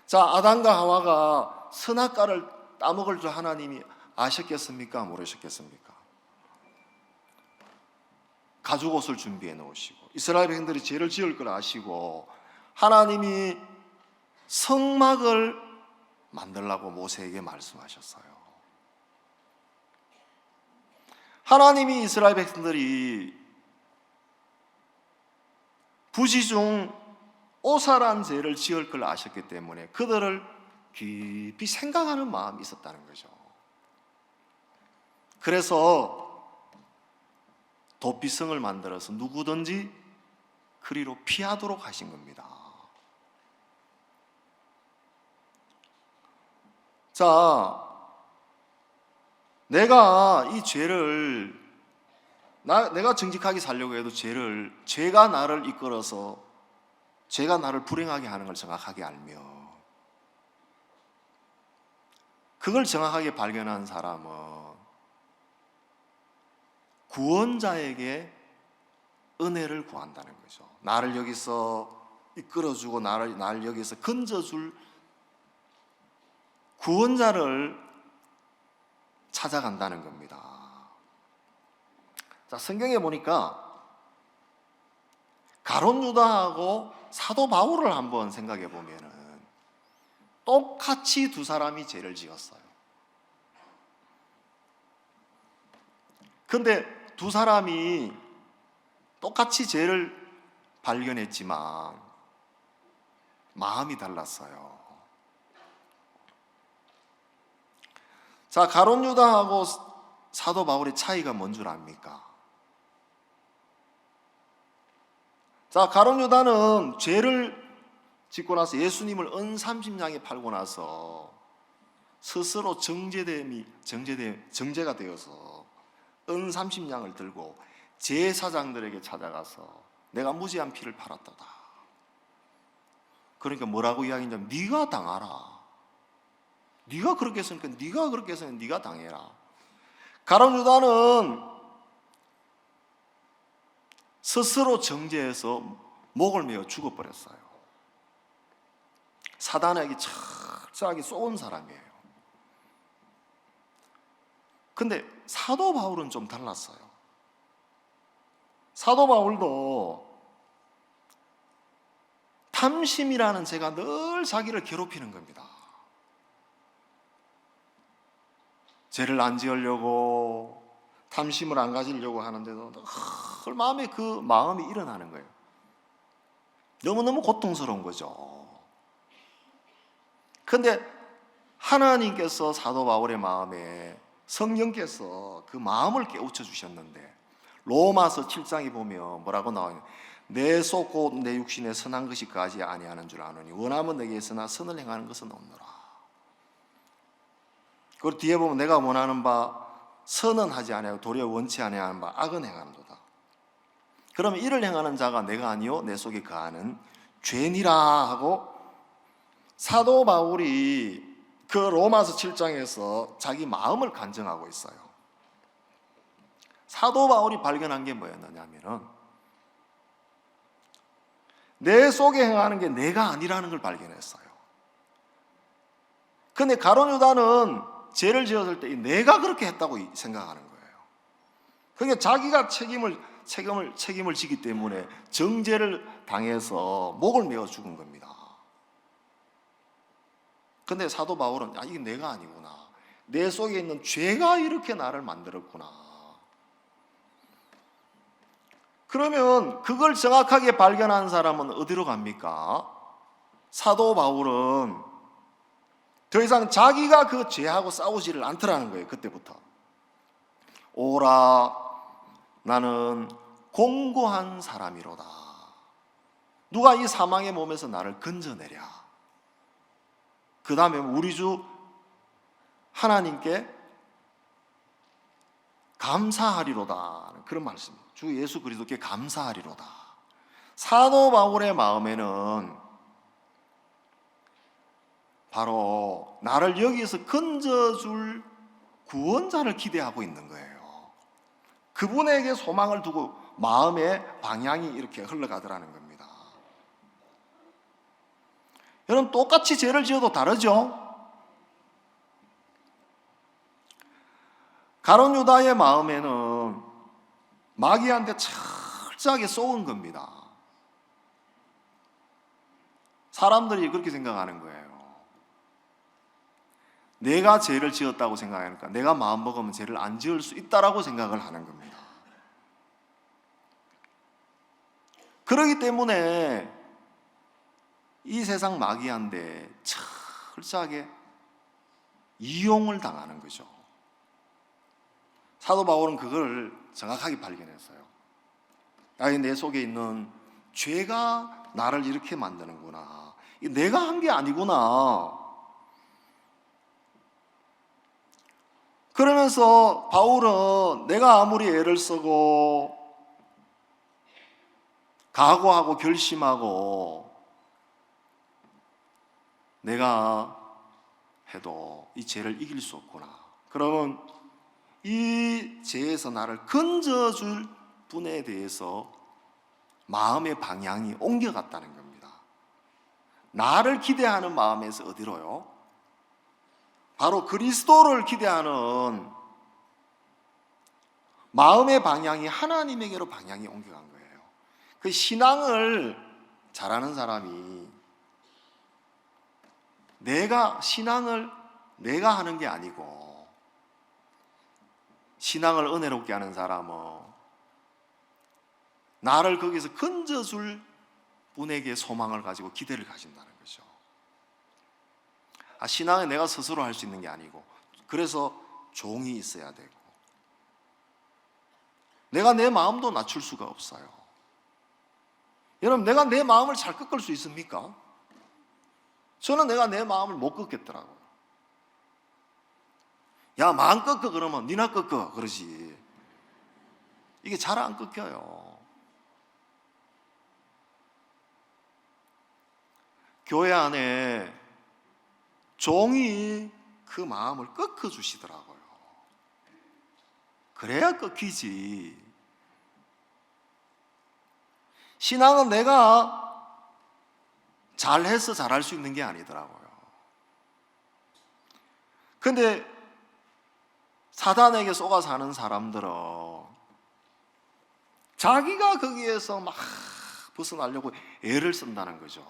자, 아담과 하와가 선악과를 따먹을 줄 하나님이 아셨겠습니까? 모르셨겠습니까? 가죽옷을 준비해 놓으시고 이스라엘 백성들이 죄를 지을 걸 아시고 하나님이 성막을 만들라고 모세에게 말씀하셨어요. 하나님이 이스라엘 백성들이 부지중 오살한 죄를 지을 걸 아셨기 때문에 그들을 깊이 생각하는 마음이 있었다는 거죠. 그래서 도피성을 만들어서 누구든지 그리로 피하도록 하신 겁니다. 자, 내가 이 죄를 내가 정직하게 살려고 해도 죄가 나를 이끌어서 죄가 나를 불행하게 하는 걸 정확하게 알며 그걸 정확하게 발견한 사람은 구원자에게 은혜를 구한다는 거죠. 나를 여기서 이끌어주고 나를 여기서 건져줄 구원자를 찾아간다는 겁니다. 자, 성경에 보니까 가룟 유다하고 사도 바울을 한번 생각해 보면은 똑같이 두 사람이 죄를 지었어요. 근데 두 사람이 똑같이 죄를 발견했지만 마음이 달랐어요. 자, 가룟 유다하고 사도 바울의 차이가 뭔 줄 압니까? 자, 가룟 유다는 죄를 짓고 나서 예수님을 은삼십냥에 팔고 나서 스스로 정죄가 되어서 은삼십냥을 들고 제사장들에게 찾아가서 내가 무죄한 피를 팔았다다. 그러니까 뭐라고 이야기했냐면 네가 당하라. 네가 그렇게 했으니까 네가 당해라. 가룟 유다는 스스로 정죄해서 목을 메어 죽어버렸어요. 사단에게 철저하게 쏘은 사람이에요. 근데 사도 바울은 좀 달랐어요. 사도 바울도 탐심이라는 죄가 늘 자기를 괴롭히는 겁니다. 죄를 안 지으려고 탐심을 안 가지려고 하는데도 늘 마음에 그 마음이 일어나는 거예요. 너무너무 고통스러운 거죠. 근데 하나님께서 사도 바울의 마음에 성령께서 그 마음을 깨우쳐 주셨는데 로마서 7장에 보면 뭐라고 나와요? 내 속 곧 내 육신에 선한 것이 가지 아니하는 줄 아노니 원하면 내게 있으나 선을 행하는 것은 없노라. 그리고 뒤에 보면 내가 원하는 바 선은 하지 아니하고 도리어 원치 아니하는 바 악은 행하는도다. 그러면 이를 행하는 자가 내가 아니요 내 속에 거하는 죄니라 하고 사도 바울이 그 로마서 7장에서 자기 마음을 간증하고 있어요. 사도 바울이 발견한 게 뭐였느냐면은 내 속에 행하는 게 내가 아니라는 걸 발견했어요. 근데 가룟 유다는 죄를 지었을 때 내가 그렇게 했다고 생각하는 거예요. 그러니까 자기가 책임을 지기 때문에 정죄를 당해서 목을 메어 죽은 겁니다. 근데 사도 바울은 이게 내가 아니구나. 내 속에 있는 죄가 이렇게 나를 만들었구나. 그러면 그걸 정확하게 발견한 사람은 어디로 갑니까? 사도 바울은 더 이상 자기가 그 죄하고 싸우지를 않더라는 거예요. 그때부터. 오라 나는 공고한 사람이로다. 누가 이 사망의 몸에서 나를 건져내랴. 그 다음에 우리 주 하나님께 감사하리로다. 그런 말씀. 주 예수 그리스도께 감사하리로다. 사도 바울의 마음에는 바로 나를 여기에서 건져줄 구원자를 기대하고 있는 거예요. 그분에게 소망을 두고 마음의 방향이 이렇게 흘러가더라는 겁니다. 여러분 똑같이 죄를 지어도 다르죠? 가룟 유다의 마음에는 마귀한테 철저하게 쏘은 겁니다. 사람들이 그렇게 생각하는 거예요. 내가 죄를 지었다고 생각하니까 내가 마음먹으면 죄를 안 지을 수 있다라고 생각을 하는 겁니다. 그렇기 때문에 이 세상 마귀한테 철저하게 이용을 당하는 거죠. 사도 바울은 그걸 정확하게 발견했어요. 내 속에 있는 죄가 나를 이렇게 만드는구나. 내가 한 게 아니구나. 그러면서 바울은 내가 아무리 애를 쓰고 각오하고 결심하고 내가 해도 이 죄를 이길 수 없구나. 그러면 이 죄에서 나를 건져줄 분에 대해서 마음의 방향이 옮겨갔다는 겁니다. 나를 기대하는 마음에서 어디로요? 바로 그리스도를 기대하는 마음의 방향이 하나님에게로 방향이 옮겨간 거예요. 그 신앙을 잘하는 사람이 신앙을 내가 하는 게 아니고 신앙을 은혜롭게 하는 사람은 나를 거기서 건져줄 분에게 소망을 가지고 기대를 가진다는 거죠. 신앙은 내가 스스로 할 수 있는 게 아니고 그래서 종이 있어야 되고 내가 내 마음도 낮출 수가 없어요. 여러분, 내가 내 마음을 잘 꺾을 수 있습니까? 저는 내가 내 마음을 못 꺾겠더라고요. 야, 마음 꺾어 그러면 니나 꺾어 그러지. 이게 잘 안 꺾여요. 교회 안에 종이 그 마음을 꺾어 주시더라고요. 그래야 꺾이지. 신앙은 내가 잘해서 잘할 수 있는 게 아니더라고요. 근데 사단에게 속아 사는 사람들은 자기가 거기에서 막 벗어나려고 애를 쓴다는 거죠.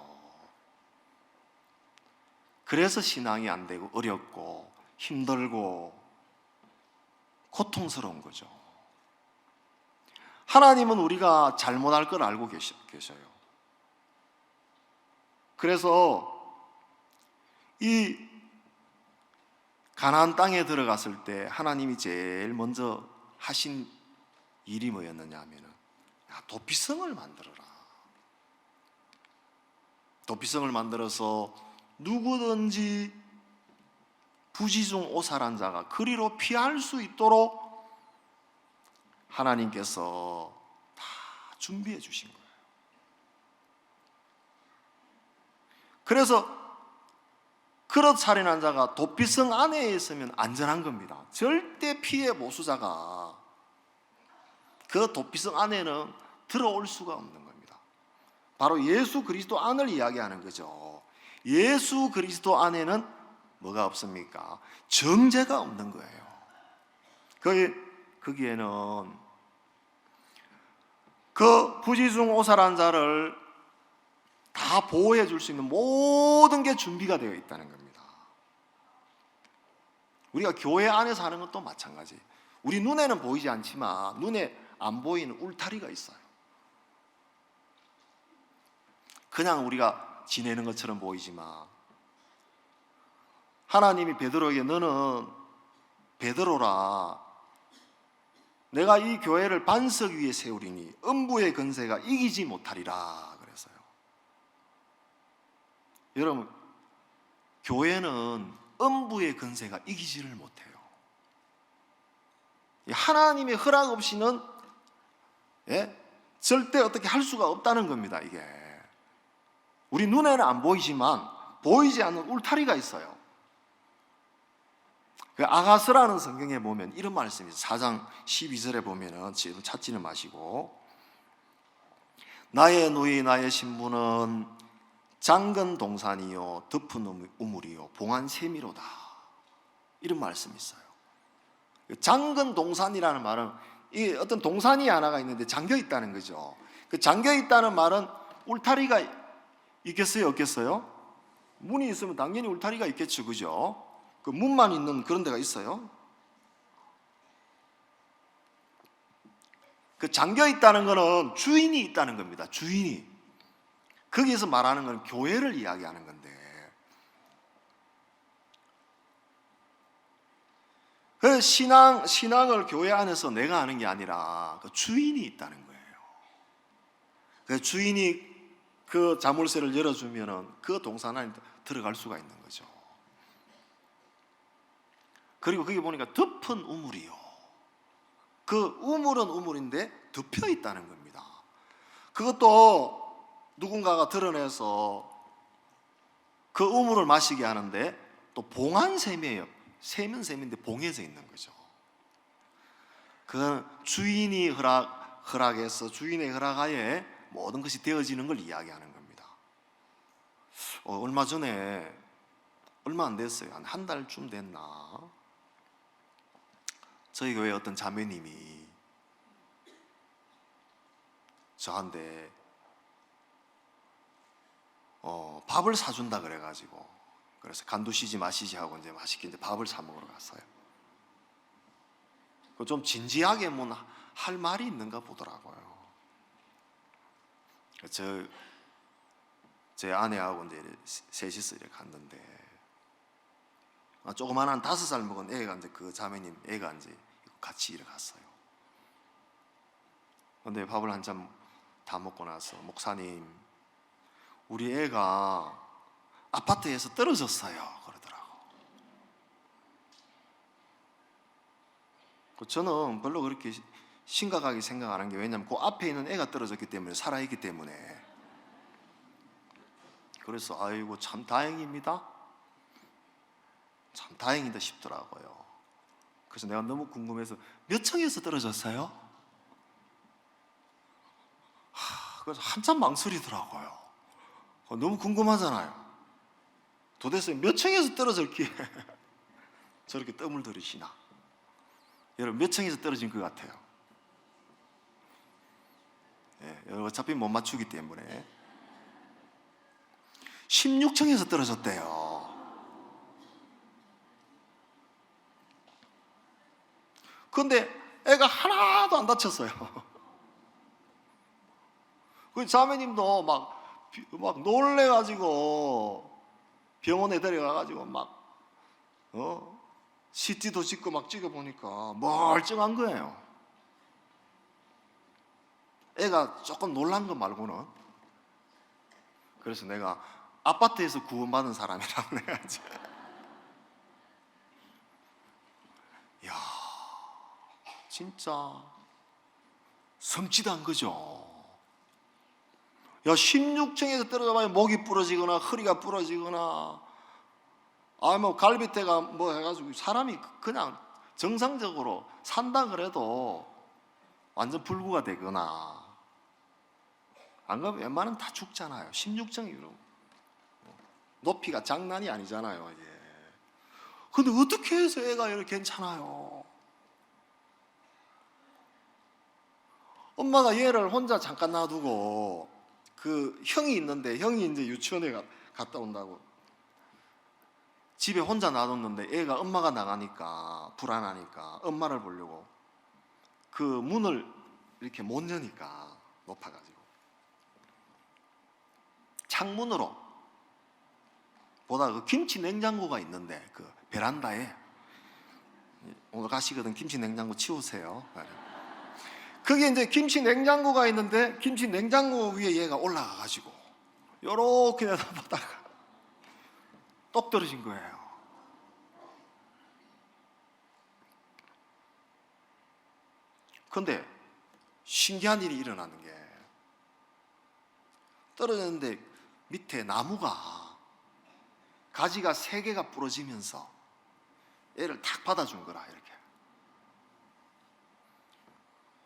그래서 신앙이 안 되고 어렵고 힘들고 고통스러운 거죠. 하나님은 우리가 잘못할 걸 알고 계셔요. 그래서 이 가나안 땅에 들어갔을 때 하나님이 제일 먼저 하신 일이 뭐였느냐 하면은 도피성을 만들어라. 도피성을 만들어서 누구든지 부지중 오살한 자가 그리로 피할 수 있도록 하나님께서 다 준비해 주신 거예요. 그래서 그릇 살인한 자가 도피성 안에 있으면 안전한 겁니다. 절대 피해 보수자가 그 도피성 안에는 들어올 수가 없는 겁니다. 바로 예수 그리스도 안을 이야기하는 거죠. 예수 그리스도 안에는 뭐가 없습니까? 정죄가 없는 거예요. 거기에는 그 부지중 오살한 자를 다 보호해 줄 수 있는 모든 게 준비가 되어 있다는 겁니다. 우리가 교회 안에서 하는 것도 마찬가지. 우리 눈에는 보이지 않지만 눈에 안 보이는 울타리가 있어요. 그냥 우리가 지내는 것처럼 보이지만 하나님이 베드로에게 너는 베드로라, 내가 이 교회를 반석 위에 세우리니 음부의 권세가 이기지 못하리라 그랬어요. 여러분, 교회는 음부의 권세가 이기지를 못해요. 하나님의 허락 없이는 절대 어떻게 할 수가 없다는 겁니다. 이게 우리 눈에는 안 보이지만 보이지 않는 울타리가 있어요. 그 아가스라는 성경에 보면 이런 말씀이 있어요. 4장 12절에 보면은, 지금 찾지는 마시고, 나의 누이 나의 신부는 장근 동산이요 덮은 우물이요 봉한 샘이로다, 이런 말씀이 있어요. 장근 동산이라는 말은 이 어떤 동산이 하나가 있는데 잠겨 있다는 거죠. 그 잠겨 있다는 말은 울타리가 있겠어요, 없겠어요? 문이 있으면 당연히 울타리가 있겠죠, 그죠? 그 문만 있는 그런 데가 있어요. 그 잠겨 있다는 것은 주인이 있다는 겁니다. 주인이. 거기에서 말하는 건 교회를 이야기하는 건데, 그 신앙을 교회 안에서 내가 하는 게 아니라 그 주인이 있다는 거예요. 그 주인이 그 자물쇠를 열어주면은 그 동산 안에 들어갈 수가 있는 거죠. 그리고 거기 보니까 덮은 우물이요. 그 우물은 우물인데 덮여 있다는 겁니다. 그것도 누군가가 드러내서 그 우물을 마시게 하는데 또 봉안샘이에요. 샘은 샘인데 봉해져 있는 거죠. 그건 주인이 허락해서 주인의 허락하에 모든 것이 되어지는 걸 이야기하는 겁니다. 얼마 전에 얼마 안 됐어요. 한 달쯤 됐나? 저희 교회 어떤 자매님이 저한테 밥을 사준다 그래가지고, 그래서 간두시지 마시지 하고 이제 맛있게 이제 밥을 사 먹으러 갔어요. 좀 진지하게 뭐 할 말이 있는가 보더라고요. 제 아내하고 이제 셋이서 이렇게 갔는데, 조그만한 5살 먹은 애가 이제 그 자매님 애가 이제 같이 이렇게 갔어요. 근데 밥을 한참 다 먹고 나서, 목사님, 우리 애가 아파트에서 떨어졌어요 그러더라고. 저는 별로 그렇게 심각하게 생각 안 한 게, 왜냐하면 그 앞에 있는 애가 떨어졌기 때문에, 살아있기 때문에. 그래서 아이고 참 다행입니다, 참 다행이다 싶더라고요. 그래서 내가 너무 궁금해서, 몇 층에서 떨어졌어요? 그래서 한참 망설이더라고요. 너무 궁금하잖아요. 도대체 몇 층에서 떨어졌기에 저렇게 떠물들으시나. 여러분, 몇 층에서 떨어진 것 같아요? 여러분, 어차피 못 맞추기 때문에 16층에서 떨어졌대요. 그런데 애가 하나도 안 다쳤어요. 그 자매님도 막 놀래가지고 병원에 데려가가지고 CT도 찍고 막 찍어보니까 멀쩡한 거예요. 애가 조금 놀란 거 말고는. 그래서 내가 아파트에서 구원받은 사람이라고 내가 이제, 이야, 진짜 섬찟한 거죠. 야, 16층에서 떨어져봐야 목이 부러지거나 허리가 부러지거나, 뭐 갈비뼈가 뭐 해가지고 사람이 그냥 정상적으로 산다 그래도 완전 불구가 되거나, 안 그러면 웬만하면 다 죽잖아요. 16층이면 높이가 장난이 아니잖아요 이게. 근데 어떻게 해서 애가 이렇게 괜찮아요? 엄마가 얘를 혼자 잠깐 놔두고, 그 형이 있는데, 형이 이제 유치원에 갔다 온다고 집에 혼자 놔뒀는데, 애가 엄마가 나가니까 불안하니까 엄마를 보려고 그 문을 이렇게 못 여니까, 높아가지고 창문으로 보다가 그 김치 냉장고가 있는데, 그 베란다에, 오늘 가시거든 김치 냉장고 치우세요. 그게 이제 김치 냉장고가 있는데, 김치 냉장고 위에 얘가 올라가가지고 요렇게 내다보다가 똑 떨어진 거예요. 근데 신기한 일이 일어나는 게, 떨어졌는데 밑에 나무가 가지가 3개가 부러지면서 애를 탁 받아준 거라, 이렇게.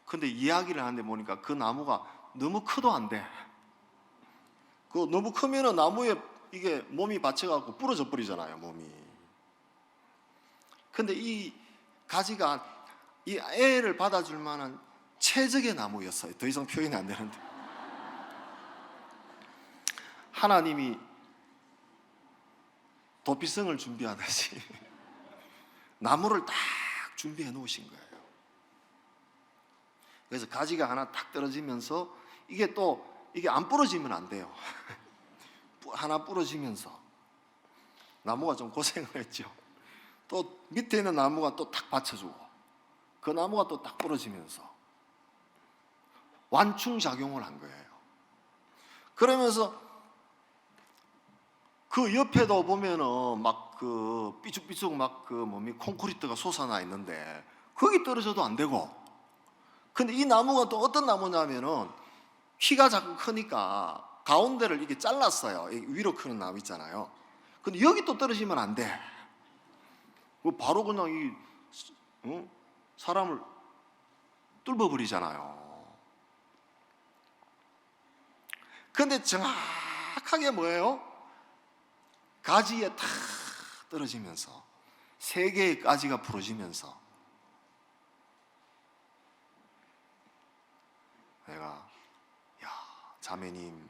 근데 이야기를 하는데 보니까 그 나무가 너무 커도 안 돼. 그 너무 크면은 나무에 이게 몸이 받쳐갖고 부러져 버리잖아요, 몸이. 근데 이 가지가 이 애를 받아줄 만한 최적의 나무였어요. 더 이상 표현이 안 되는데. 하나님이 도피성을 준비하듯이 나무를 딱 준비해 놓으신 거예요. 그래서 가지가 하나 딱 떨어지면서 이게 안 부러지면 안 돼요. 하나 부러지면서 나무가 좀 고생을 했죠. 또 밑에 있는 나무가 또 딱 받쳐주고 그 나무가 또 딱 부러지면서 완충작용을 한 거예요. 그러면서 그 옆에도 보면은 막 그 삐죽삐죽 막 그 콘크리트가 솟아나 있는데 거기 떨어져도 안 되고, 근데 이 나무가 또 어떤 나무냐면은 키가 자꾸 크니까 가운데를 이게 잘랐어요. 위로 크는 나무 있잖아요. 근데 여기 또 떨어지면 안 돼. 바로 그냥 사람을 뚫어버리잖아요. 근데 정확하게 뭐예요? 가지에 탁 떨어지면서 세 개의 가지가 부러지면서 내가, 야, 자매님,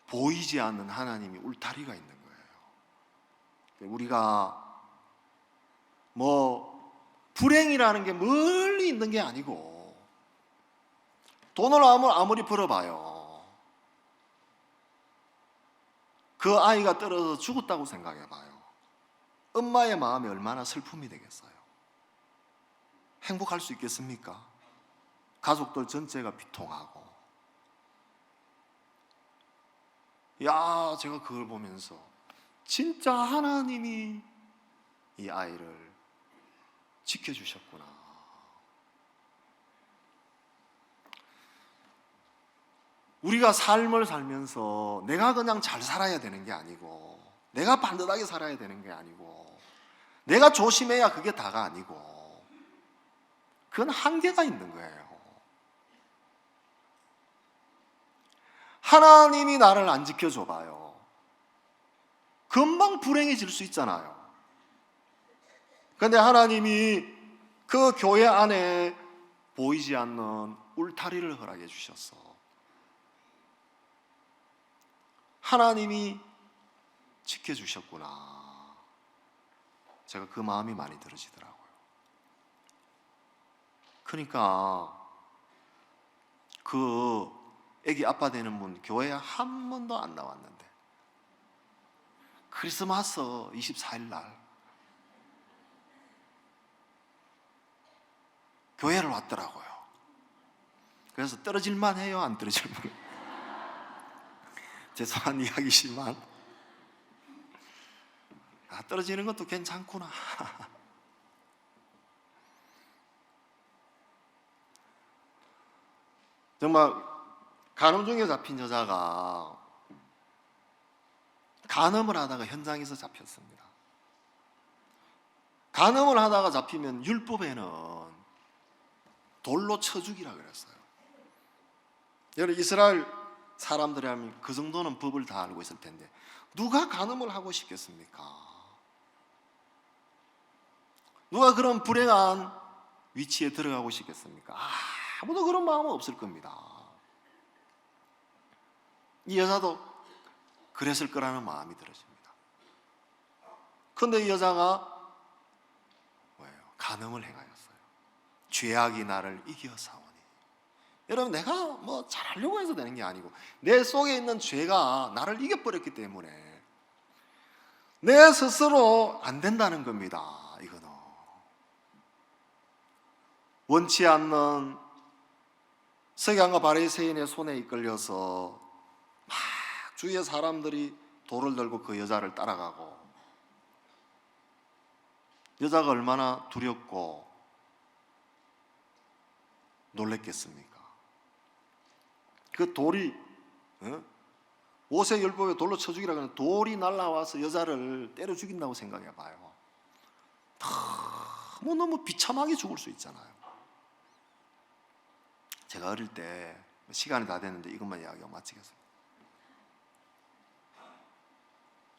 보이지 않는 하나님이 울타리가 있는 거예요. 우리가 불행이라는 게 멀리 있는 게 아니고, 돈을 아무리 벌어봐요, 그 아이가 떨어져 죽었다고 생각해봐요. 엄마의 마음이 얼마나 슬픔이 되겠어요. 행복할 수 있겠습니까? 가족들 전체가 비통하고. 제가 그걸 보면서 진짜 하나님이 이 아이를 지켜주셨구나. 우리가 삶을 살면서 내가 그냥 잘 살아야 되는 게 아니고, 내가 반듯하게 살아야 되는 게 아니고, 내가 조심해야 그게 다가 아니고, 그건 한계가 있는 거예요. 하나님이 나를 안 지켜줘 봐요. 금방 불행해질 수 있잖아요. 그런데 하나님이 그 교회 안에 보이지 않는 울타리를 허락해 주셨어. 하나님이 지켜주셨구나. 제가 그 마음이 많이 들어지더라고요. 그러니까 그 애기 아빠 되는 분 교회에 한 번도 안 나왔는데 크리스마스 24일 날 교회를 왔더라고요. 그래서 떨어질만 해요, 안 떨어질만? 죄송한 이야기지만 떨어지는 것도 괜찮구나. 정말 간음 중에 잡힌 여자가 간음을 하다가 현장에서 잡혔습니다. 간음을 하다가 잡히면 율법에는 돌로 쳐 죽이라 그랬어요. 여러분, 이스라엘 사람들이라면 그 정도는 법을 다 알고 있을 텐데 누가 간음을 하고 싶겠습니까? 누가 그런 불행한 위치에 들어가고 싶겠습니까? 아무도 그런 마음은 없을 겁니다. 이 여자도 그랬을 거라는 마음이 들어집니다. 그런데 이 여자가 뭐예요? 간음을 행하였어요. 죄악이 나를 이겨사오니. 여러분, 내가 잘하려고 해서 되는 게 아니고 내 속에 있는 죄가 나를 이겨버렸기 때문에 내 스스로 안 된다는 겁니다. 이거는 원치 않는 서기관과 바리새인의 손에 이끌려서 막 주위의 사람들이 돌을 들고 그 여자를 따라가고, 여자가 얼마나 두렵고 놀랬겠습니까? 그 돌이 모세율법에 돌로 쳐 죽이라고 하는 돌이 날아와서 여자를 때려 죽인다고 생각해 봐요. 너무 비참하게 죽을 수 있잖아요. 제가 어릴 때 시간이 다 됐는데 이것만 이야기하고 마치겠습니다.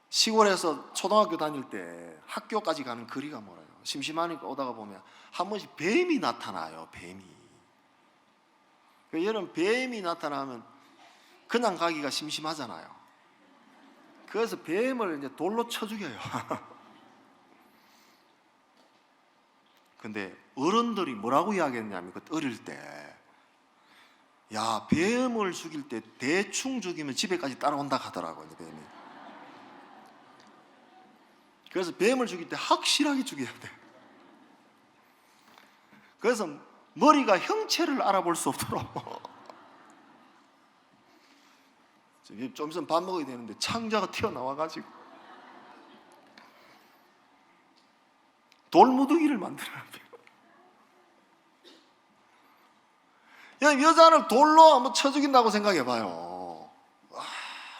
시골에서 초등학교 다닐 때 학교까지 가는 거리가 멀어요. 심심하니까 오다가 보면 한 번씩 뱀이 나타나요. 뱀이. 여러분, 뱀이 나타나면 그냥 가기가 심심하잖아요. 그래서 뱀을 이제 돌로 쳐 죽여요. 근데 어른들이 뭐라고 이야기했냐면 그때 어릴 때, 야, 뱀을 죽일 때 대충 죽이면 집에까지 따라온다 하더라고요. 뱀이. 그래서 뱀을 죽일 때 확실하게 죽여야 돼. 그래서 머리가 형체를 알아볼 수 없도록 좀 있으면 밥 먹어야 되는데 창자가 튀어나와가지고 돌무더기를 만들어야 돼요. 여자를 돌로 한번 쳐 죽인다고 생각해봐요.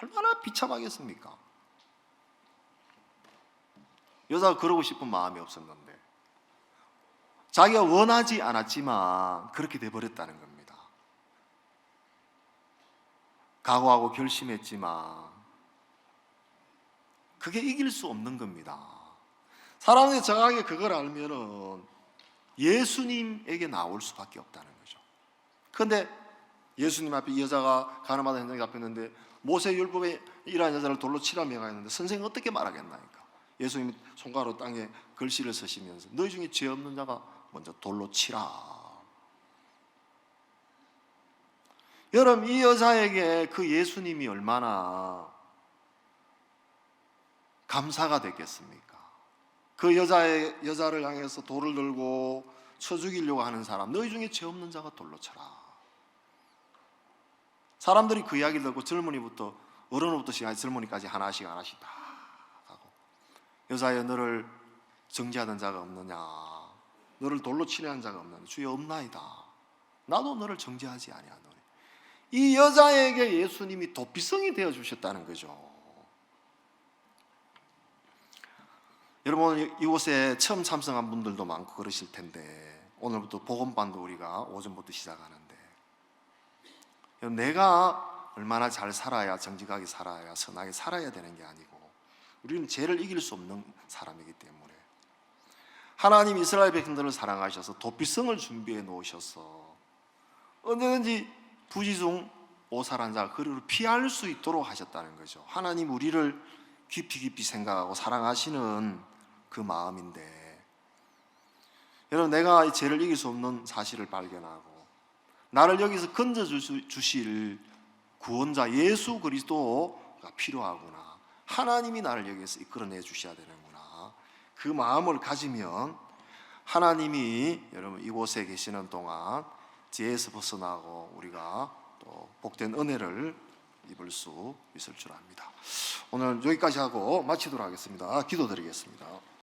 얼마나 비참하겠습니까? 여자가 그러고 싶은 마음이 없었는데 자기가 원하지 않았지만 그렇게 돼버렸다는 겁니다. 각오하고 결심했지만 그게 이길 수 없는 겁니다. 사람들이 정확하게 그걸 알면은 예수님에게 나올 수밖에 없다는 거죠. 그런데 예수님 앞에 이 여자가 가늠하던 현장에 잡혔는데 모세율법에 이러한 여자를 돌로 치라 명하였는데 선생님 어떻게 말하겠나니까. 예수님이 손가락으로 땅에 글씨를 쓰시면서 너희 중에 죄 없는 자가 먼저 돌로 치라. 여러분, 이 여자에게 그 예수님이 얼마나 감사가 됐겠습니까? 그 여자를 향해서 돌을 들고 쳐 죽이려고 하는 사람, 너희 중에 죄 없는 자가 돌로 쳐라. 사람들이 그 이야기를 듣고 젊은이부터 어른부터 젊은이까지 하나씩 다 하고, 여자여, 너를 정죄하는 자가 없느냐, 너를 돌로 치려는 자가 없느냐. 주여, 없나이다. 나도 너를 정죄하지 아니하노니. 이 여자에게 예수님이 도피성이 되어 주셨다는 거죠. 여러분, 이곳에 처음 참석한 분들도 많고 그러실 텐데 오늘부터 복음반도 우리가 오전부터 시작하는데, 내가 얼마나 잘 살아야, 정직하게 살아야, 선하게 살아야 되는 게 아니고 우리는 죄를 이길 수 없는 사람이기 때문에 하나님 이스라엘 백성들을 사랑하셔서 도피성을 준비해 놓으셔서 언제든지 부지중 오살한 자가 그를 피할 수 있도록 하셨다는 거죠. 하나님 우리를 깊이 생각하고 사랑하시는 그 마음인데, 여러분, 내가 이 죄를 이길 수 없는 사실을 발견하고 나를 여기서 건져 주실 구원자 예수 그리스도가 필요하구나, 하나님이 나를 여기서 이끌어내 주셔야 되는구나, 그 마음을 가지면 하나님이 여러분 이곳에 계시는 동안 죄에서 벗어나고 우리가 또 복된 은혜를 입을 수 있을 줄 압니다. 오늘 여기까지 하고 마치도록 하겠습니다. 기도드리겠습니다.